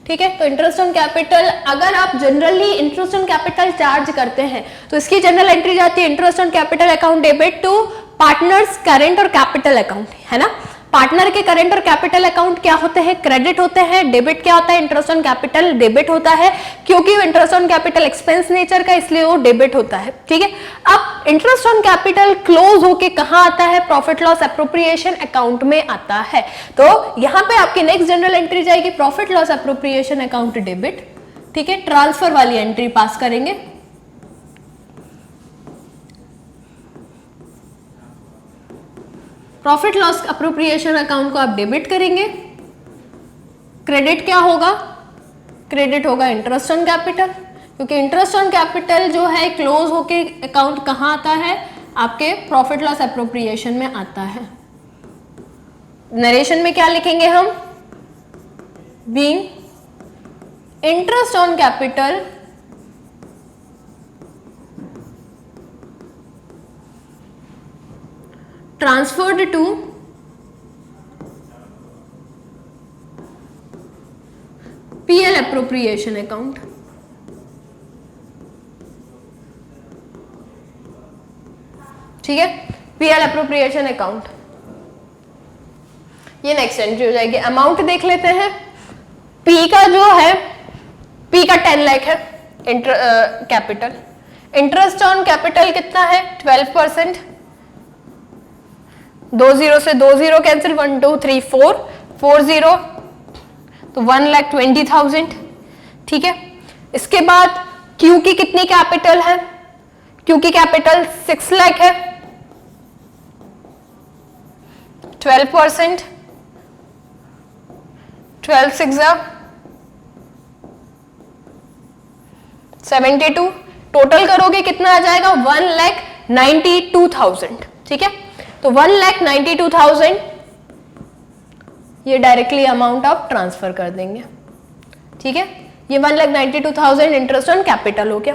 ठीक है, तो इंटरेस्ट ऑन कैपिटल, अगर आप generally interest on capital charge करते हैं तो इसकी जनरल एंट्री जाती है interest on capital account debit to partners current और कैपिटल अकाउंट, है ना। पार्टनर के करंट और कैपिटल अकाउंट क्या होते हैं? क्रेडिट होते हैं। डेबिट क्या होता है? इंटरेस्ट ऑन कैपिटल डेबिट होता है, क्योंकि वो interest on capital expense nature का, इसलिए वो डेबिट होता है। ठीक है, अब इंटरेस्ट ऑन कैपिटल क्लोज होके कहां आता है? प्रॉफिट लॉस एप्रोप्रिएशन अकाउंट में आता है। तो यहां पे आपकी नेक्स्ट जनरल एंट्री जाएगी profit loss appropriation account debit. ठीक है, ट्रांसफर वाली एंट्री पास करेंगे। प्रॉफिट लॉस एप्रोप्रिएशन अकाउंट को आप डेबिट करेंगे। क्रेडिट क्या होगा? क्रेडिट होगा इंटरेस्ट ऑन कैपिटल, क्योंकि इंटरेस्ट ऑन कैपिटल जो है क्लोज होके अकाउंट कहां आता है? आपके प्रॉफिट लॉस एप्रोप्रिएशन में आता है। नरेशन में क्या लिखेंगे हम? Being interest on capital transferred to PL appropriation account। ठीक है, PL appropriation account, ये नेक्स्ट एंट्री हो जाएगी। अमाउंट देख लेते हैं। P का जो है, P का 10 लाख है कैपिटल। इंटरेस्ट ऑन कैपिटल कितना है? 12%। 2 0 से 2 0 कैंसिल, 1 2 3 4 4 0, तो 1,20,000। ठीक है, इसके बाद Q की कितनी कैपिटल है? Q की कैपिटल 6 लाख है। 12%, 12 6 72, टोटल करोगे कितना आ जाएगा 1,92,000। ठीक है, तो 1,92,000 ये डायरेक्टली अमाउंट आप ट्रांसफर कर देंगे। ठीक है, ये 1,92,000 इंटरेस्ट ऑन कैपिटल हो गया।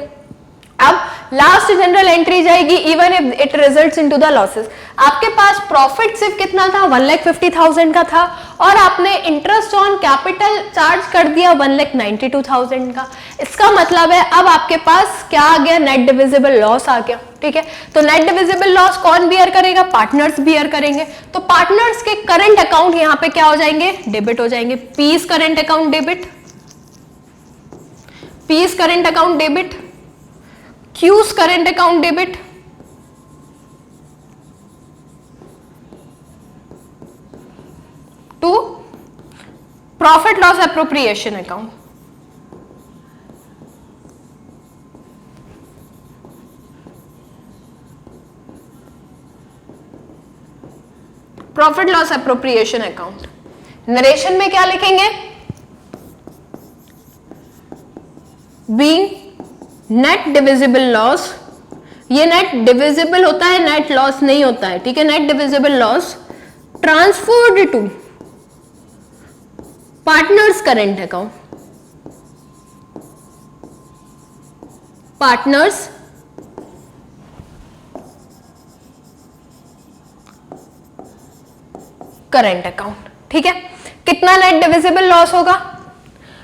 अब लास्ट जनरल एंट्री जाएगी even if it results into the losses. आपके पास प्रॉफिट सिर्फ कितना था 1,50,000 का था और आपने इंटरेस्ट ऑन कैपिटल चार्ज कर दिया 1,92,000 का। इसका मतलब है अब आपके पास क्या आ गया, नेट डिविजिबल लॉस आ गया। ठीक है, तो नेट डिविजिबल लॉस कौन बियर करेगा, पार्टनर्स बियर करेंगे। तो पार्टनर्स के करंट अकाउंट यहां पे क्या हो जाएंगे, डेबिट हो जाएंगे। P's current account debit, P's current account debit, Q's current account debit, to profit loss appropriation account. Profit loss appropriation account. Narration में क्या लिखेंगे, बीइंग नेट डिविजिबल लॉस। ये नेट डिविजिबल होता है, नेट लॉस नहीं होता है। ठीक है, net divisible loss transferred to partners current account, partners current account. ठीक है, कितना नेट डिविजिबल लॉस होगा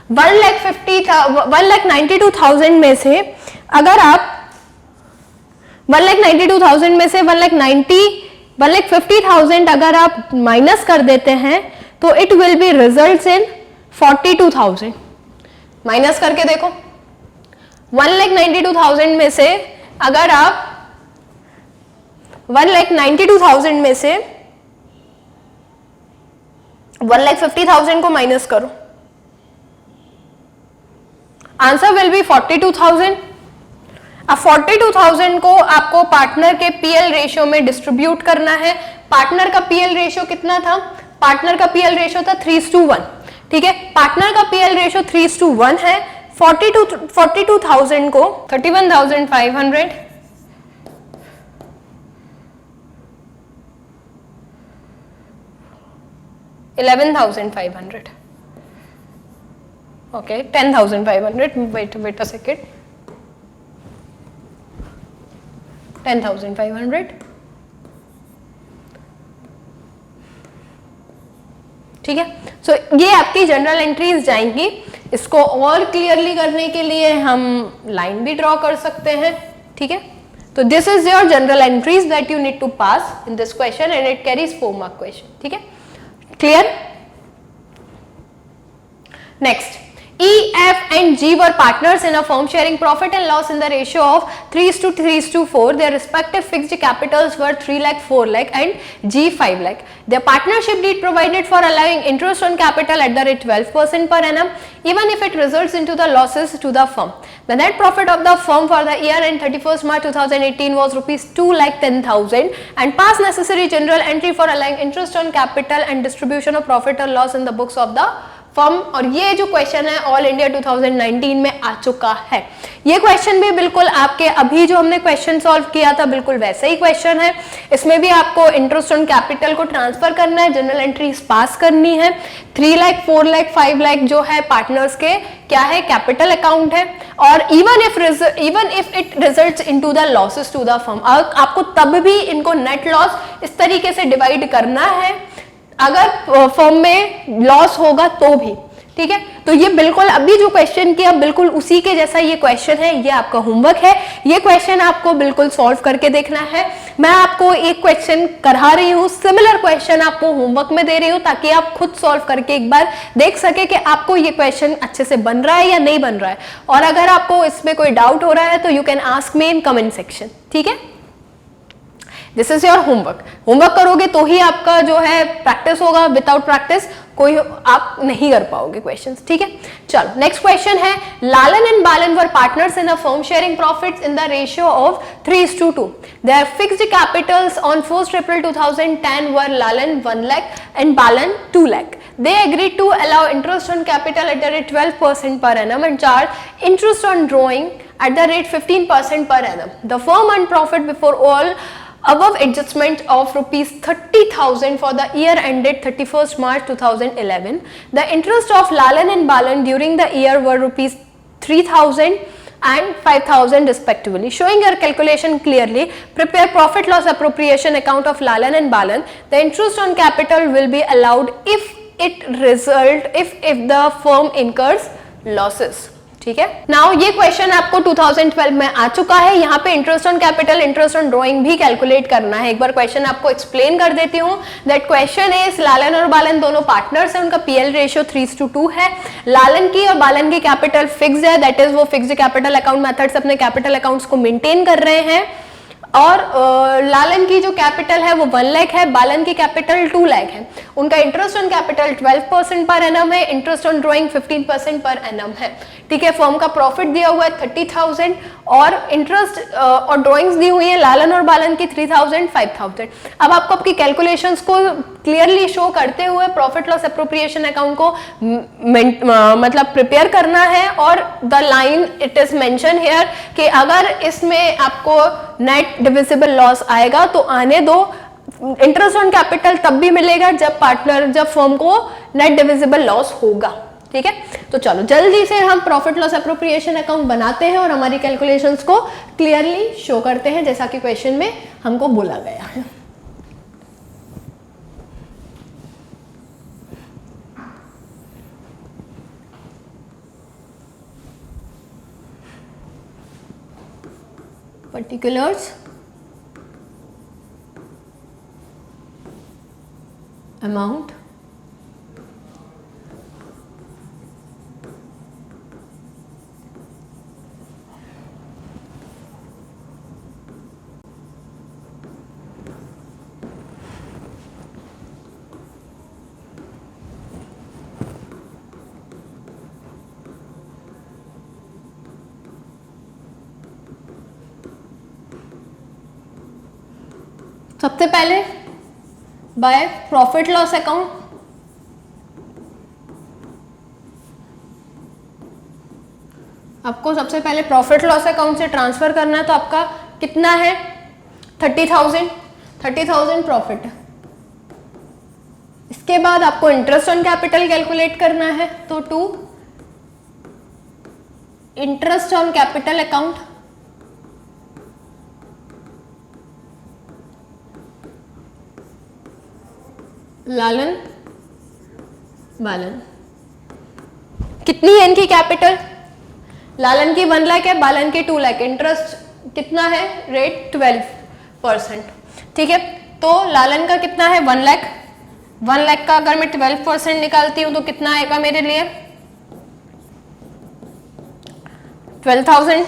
1,92,000 में से अगर आप 1,92,000 में से 1,50,000 अगर आप माइनस कर देते हैं तो it will be results in 42,000। Minus करके देखो, 1,92,000 में से अगर आप 1,92,000 में से 1,50,000 को माइनस करो, आंसर विल बी 42,000। अब 42,000 को आपको पार्टनर के पीएल रेशियो में डिस्ट्रीब्यूट करना है। पार्टनर का पीएल रेशियो कितना था, पार्टनर का पीएल रेशियो था 3:1। ठीक है, पार्टनर का पीएल रेशियो 3:1 है। 42,000 को 31,500 11,500 okay 10,500 wait a second 10,500 ठीक है। सो ये आपकी जनरल एंट्रीज जाएंगी। इसको और क्लियरली करने के लिए हम लाइन भी ड्रॉ कर सकते हैं। ठीक है, तो this is your general entries that you need to pass in this question and it carries 4 mark question. ठीक है, clear. Next, E, F and G were partners in a firm sharing profit and loss in the ratio of 3:3:4. Their respective fixed capitals were 3 lakh, 4 lakh and G 5 lakh. Their partnership deed provided for allowing interest on capital at the rate 12% per annum even if it results into the losses to the firm. The net profit of the firm for the year end 31st March 2018 was rupees 2,10,000 and pass necessary general entry for allowing interest on capital and distribution of profit or loss in the books of the firm. और ये जो question है all India 2019 में आ चुका है। ये question भी बिल्कुल आपके अभी जो हमने क्वेश्चन सॉल्व किया था बिल्कुल वैसा ही क्वेश्चन है। इसमें भी आपको इंटरेस्ट ऑन कैपिटल को ट्रांसफर करना है, जनरल एंट्रीज पास करनी है। 3 लाख, 4 लाख, 5 लाख जो है पार्टनर्स के क्या है, कैपिटल अकाउंट है। और even if it results into the losses to the firm, आपको तब भी इनको नेट लॉस इस तरीके से डिवाइड करना है अगर फर्म में लॉस होगा तो भी। ठीक है, तो ये बिल्कुल अभी जो क्वेश्चन किया बिल्कुल उसी के जैसा ये क्वेश्चन है। ये आपका होमवर्क है, ये क्वेश्चन आपको बिल्कुल सॉल्व करके देखना है। मैं आपको एक क्वेश्चन करा रही हूँ, सिमिलर क्वेश्चन आपको होमवर्क में दे रही हूँ ताकि आप खुद सॉल्व करके एक बार देख सके कि आपको ये क्वेश्चन अच्छे से बन रहा है या नहीं बन रहा है। और अगर आपको इसमें कोई डाउट हो रहा है तो you can ask me in comment section. ठीक है, this is your homework. Homework करोगे तो ही आपका जो है प्रैक्टिस होगा, विदाउट प्रैक्टिस कोई आप नहीं कर पाओगे क्वेश्चंस। ठीक है, चलो नेक्स्ट क्वेश्चन है, लालन and Balan were partners in a firm sharing profits in the ratio of 3:2. Their fixed capitals on 1st April 2010 were Lalan 1 lakh and Balan 2 lakh. They agreed to allow interest on capital at the rate 12% per annum and charge interest on drawing at the rate 15% per annum. The firm earned profit before all above adjustment of rupees 30,000 for the year ended 31st March 2011. The interest of Lalan and Balan during the year were rupees 3,000 and 5,000 respectively. Showing your calculation clearly, prepare profit loss appropriation account of Lalan and Balan. The interest on capital will be allowed if the firm incurs losses. ठीक है. Now ये question आपको 2012 में आ चुका है. यहाँ पे interest on capital, interest on drawing भी कैलकुलेट करना है. एक बार क्वेश्चन आपको एक्सप्लेन कर देती हूँ. दैट क्वेश्चन इज, लालन और बालन दोनों पार्टनर्स हैं, उनका पीएल रेशियो 3:2 है. लालन की और बालन की कैपिटल फिक्स है, दैट इज वो फिक्स्ड कैपिटल अकाउंट मेथड से अपने कैपिटल अकाउंट्स को मेंटेन कर रहे हैं. और लालन की जो कैपिटल है वो 1 लाख है, बालन की कैपिटल 2 लाख है. उनका interest on capital 12% per annum है, interest on drawing 15% per annum है. ठीक है. फर्म का प्रॉफिट दिया हुआ है 30,000 और इंटरेस्ट और ड्राइंग्स दी हुई है लालन और बालन की 3,000, 5,000. अब आपको आपकी कैलकुलेशंस को क्लियरली शो करते हुए प्रॉफिट लॉस एप्रोप्रिएशन अकाउंट को मतलब प्रिपेयर करना है. और the line it is mention here कि अगर इसमें आपको नेट डिविजिबल लॉस आएगा तो आने दो. इंटरेस्ट ऑन कैपिटल तब भी मिलेगा जब फर्म को नेट डिविजिबल लॉस होगा. ठीक है. तो चलो जल्दी से हम प्रॉफिट लॉस एप्रोप्रिएशन अकाउंट बनाते हैं और हमारी कैलकुलेशंस को क्लियरली शो करते हैं जैसा कि क्वेश्चन में हमको बोला गया है. particulars, amount, सबसे पहले बाय प्रॉफिट लॉस अकाउंट. आपको सबसे पहले प्रॉफिट लॉस अकाउंट से ट्रांसफर करना है तो आपका कितना है 30,000 प्रॉफिट. इसके बाद आपको इंटरेस्ट ऑन कैपिटल कैलकुलेट करना है तो to interest on capital account Lalan Balan. कितनी है इनकी कैपिटल? लालन की 1 लाख है, बालन की 2 लाख. इंटरेस्ट कितना है? रेट 12%. ठीक है. तो लालन का कितना है? 1 लाख. 1 लाख का अगर मैं 12% निकालती हूं तो कितना आएगा मेरे लिए? 12,000.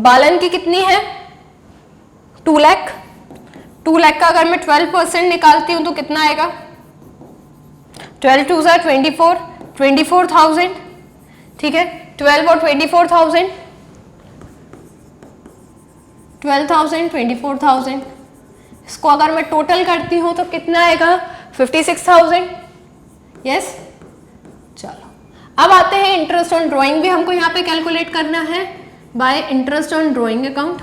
बालन की कितनी है? 2 लाख. 2 लाख का अगर मैं 12% निकालती हूं तो कितना आएगा? 12 2 24, 24,000. ठीक है. 12 और 24,000, 12,000, 24,000. इसको अगर मैं टोटल करती हूं तो कितना आएगा? 56,000. यस. चलो अब आते हैं इंटरेस्ट ऑन ड्राइंग भी हमको यहाँ पे कैलकुलेट करना है bye interest on drawing account.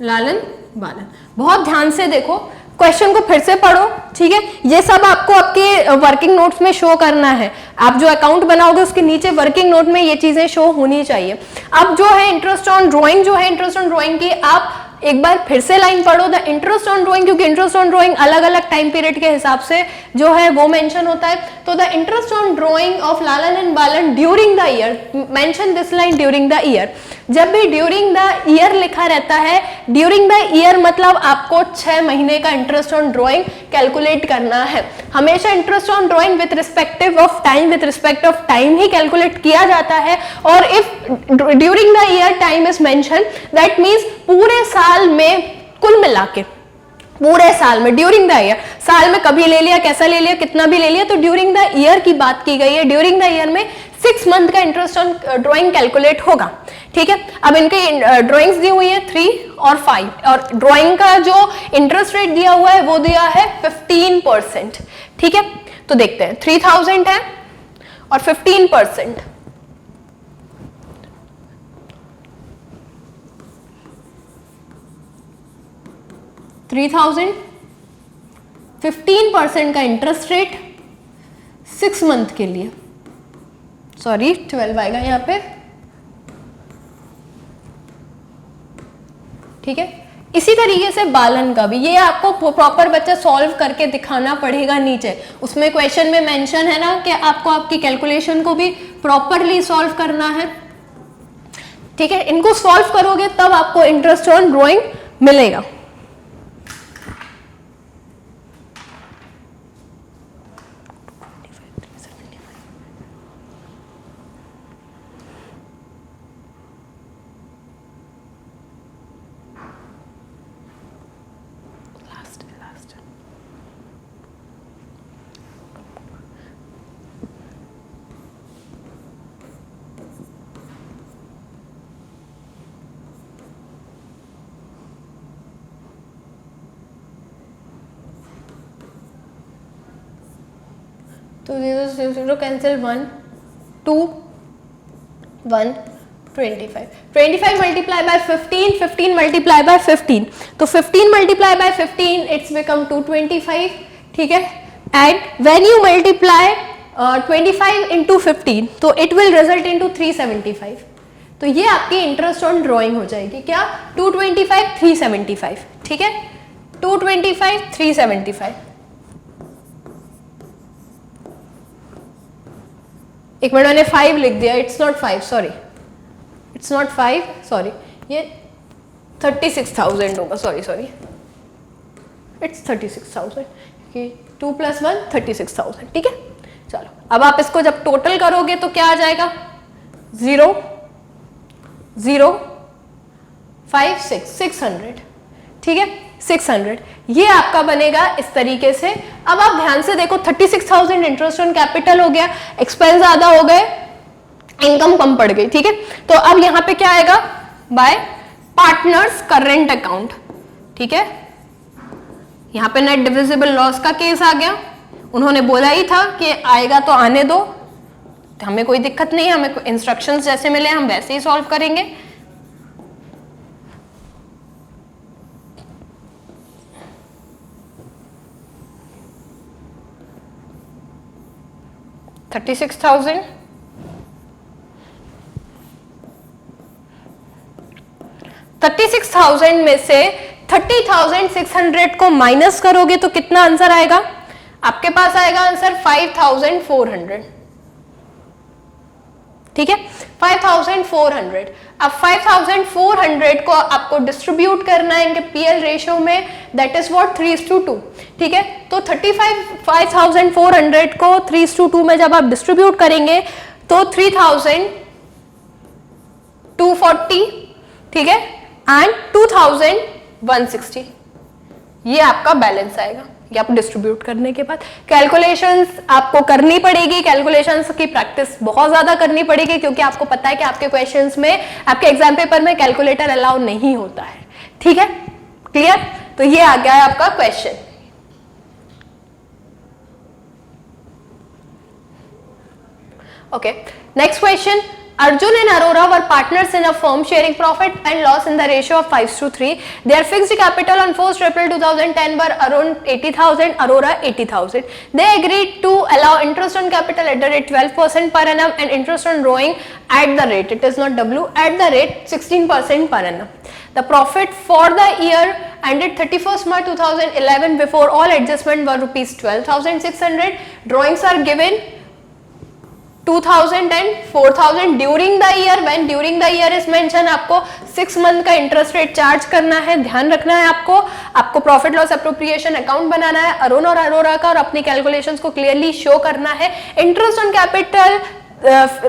Lalan बालन. बहुत ध्यान से देखो, क्वेश्चन को फिर से पढ़ो. ठीक है. ये सब आपको आपके वर्किंग नोट्स में शो करना है. आप जो अकाउंट बनाओगे उसके नीचे वर्किंग नोट में ये चीजें शो होनी चाहिए. अब जो है इंटरेस्ट ऑन ड्राइंग, जो है इंटरेस्ट ऑन ड्राइंग की आप एक बार फिर से लाइन पढ़ो. द इंटरेस्ट ऑन ड्राइंग, क्योंकि इंटरेस्ट ऑन ड्राइंग अलग अलग टाइम पीरियड के हिसाब से जो है वो मेंशन होता है. तो the interest on drawing of Lalan and Balan during the year, mention this line during the year. जब भी ड्यूरिंग द ईयर लिखा रहता है, ड्यूरिंग द ईयर मतलब आपको 6 महीने का इंटरेस्ट ऑन ड्राइंग कैलकुलेट करना है. हमेशा interest on drawing with respective of time, with respect of time he calculate किया जाता है. और if during the year time is mention, that means पूरे साल में, कुल मिला के पूरे साल में, ड्यूरिंग द ईयर. साल में कभी ले लिया, कैसा ले लिया, कितना भी ले लिया, तो ड्यूरिंग द ईयर की बात की गई है. ड्यूरिंग द ईयर में 6 मंथ का इंटरेस्ट ऑन ड्राइंग कैलकुलेट होगा। ठीक है, अब इनके ड्राइंग्स दी हुई है 3 और 5, और ड्राइंग का जो इंटरेस्ट रेट दिया हुआ है वो दिया है 15%। ठीक है, तो देखते हैं 3000 है और 15%, 3000, 15% का इंटरेस्ट रेट 6 मंथ के लिए, सॉरी 12 आएगा यहाँ पे। ठीक है, इसी तरीके से बालन का भी, ये आपको प्रॉपर बच्चा सॉल्व करके दिखाना पड़ेगा नीचे, उसमें क्वेश्चन में मेंशन है ना कि आपको आपकी कैलकुलेशन को भी प्रॉपरली सॉल्व करना है। ठीक है, इनको सॉल्व करोगे तब आपको इंटरेस्ट ऑन ड्राइंग मिलेगा। तो 0 0 cancel, 1 2 1 25, 25 multiply by 15, 15 multiply by 15, तो 15 मल्टीप्लाई बाय 15 इट्स बिकम 225। ठीक है, and when you multiply 25 into 15 तो इट विल रिजल्ट इनटू 375। तो ये आपकी इंटरेस्ट ऑन ड्राइंग हो जाएगी क्या, 225 375। ठीक है, 225 375। एक मिनट, मैंने 5 लिख दिया, it's not 5, sorry it's not 5, sorry ये 36,000 होगा, सॉरी इट्स 36,000, 2 + 1 36,000। ठीक है, चलो अब आप इसको जब टोटल करोगे तो क्या आ जाएगा, 0 0 5 6 600। ठीक है, 600 ये आपका बनेगा इस तरीके से। अब आप ध्यान से देखो, 36,000 इंटरेस्ट ऑन कैपिटल हो गया, एक्सपेंस ज्यादा हो गए, इनकम कम पड़ गई। ठीक है, तो अब यहां पे क्या आएगा, बाय पार्टनर्स करंट अकाउंट। ठीक है, यहां पे नेट डिविजिबल लॉस का केस आ गया, उन्होंने बोला ही था कि आएगा तो आने दो, तो हमें कोई दिक्कत नहीं है, हमें इंस्ट्रक्शंस जैसे मिले हम वैसे ही सॉल्व करेंगे। $36,000 36,000 में से 30,600 को माइनस करोगे तो कितना आंसर आएगा, आपके पास आएगा आंसर 5,400। ठीक है, 5,400। अब 5,400 को आपको डिस्ट्रीब्यूट करना है इनके पीएल रेशियो में, दैट इज व्हाट 3:2। ठीक है, तो 5,400 को 3:2 में जब आप डिस्ट्रीब्यूट करेंगे तो 3,240, ठीक है, एंड 2,160 ये आपका बैलेंस आएगा। ये आप डिस्ट्रीब्यूट करने के बाद कैलकुलेशंस आपको करनी पड़ेगी, कैलकुलेशंस की प्रैक्टिस बहुत ज्यादा करनी पड़ेगी, क्योंकि आपको पता है कि आपके क्वेश्चंस में, आपके एग्जाम पेपर में कैलकुलेटर अलाउ नहीं होता है। ठीक है, क्लियर? तो ये आ गया है आपका question. Okay, next question. Arjun and Arora were partners in a firm sharing profit and loss in the ratio of 5:3. Their fixed capital on 1st April 2010 were around 80,000, Arora 80,000. They agreed to allow interest on capital at the rate 12% per annum and interest on drawing at the rate, it is not W, at the rate 16% per annum. The profit for the year ended 31st March 2011 before all adjustment were rupees 12,600. Drawings are given 2,000 and 4,000 during the year. When during the year is mentioned, आपको 6 month का interest rate charge करना है, ध्यान रखना है आपको profit loss appropriation account बनाना है अरुण और अरोरा का, और अपनी कैलकुलेशंस को क्लियरली शो करना है। इंटरेस्ट ऑन कैपिटल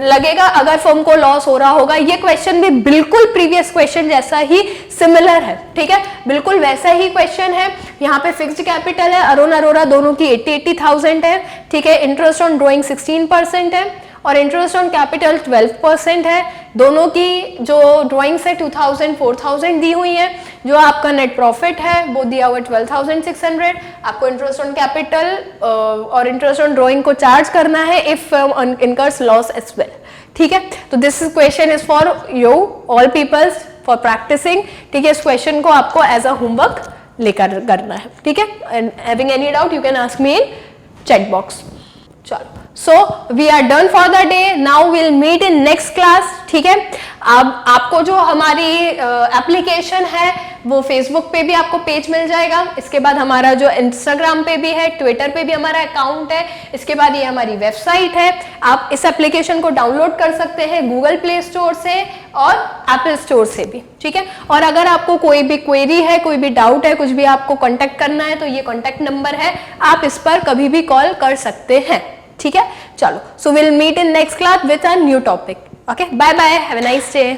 लगेगा अगर फर्म को लॉस हो रहा होगा। ये क्वेश्चन भी बिल्कुल प्रीवियस क्वेश्चन जैसा ही सिमिलर है, ठीक है, बिल्कुल वैसा ही क्वेश्चन है। यहाँ पे फिक्स्ड कैपिटल है, अरुण अरोरा दोनों की 80,000 है, ठीक है, इंटरेस्ट ऑन ड्रॉइंग 16% है, और इंटरेस्ट ऑन कैपिटल 12% है। दोनों की जो ड्राइंग्स है 2000 4000 दी हुई है। जो आपका नेट प्रॉफिट है वो दिया हुआ 12,600। आपको इंटरेस्ट ऑन कैपिटल और इंटरेस्ट ऑन ड्राइंग को चार्ज करना है if incurs loss as well. ठीक है, तो this question is for you all peoples for practicing. ठीक है, इस क्वेश्चन को आपको एज अ होमवर्क लेकर करना है। ठीक है, and having any doubt you can ask me in chat box. चलो, so we are done for the day, now will meet in next class. ठीक है, अब आपको जो हमारी एप्लीकेशन है वो फेसबुक पे भी आपको पेज मिल जाएगा। इसके बाद हमारा जो इंस्टाग्राम पे भी है, ट्विटर पे भी हमारा अकाउंट है। इसके बाद ये हमारी वेबसाइट है। आप इस एप्लीकेशन को डाउनलोड कर सकते हैं गूगल प्ले स्टोर से और एप्पल स्टोर से भी। ठीक है, और अगर आपको कोई भी क्वेरी है, कोई भी डाउट है, कुछ भी आपको कांटेक्ट करना है तो ये कांटेक्ट नंबर है, आप इस पर कभी भी कॉल कर सकते हैं। ठीक है, चलो, so will meet in next class with a new topic. Okay, bye bye, have a nice day.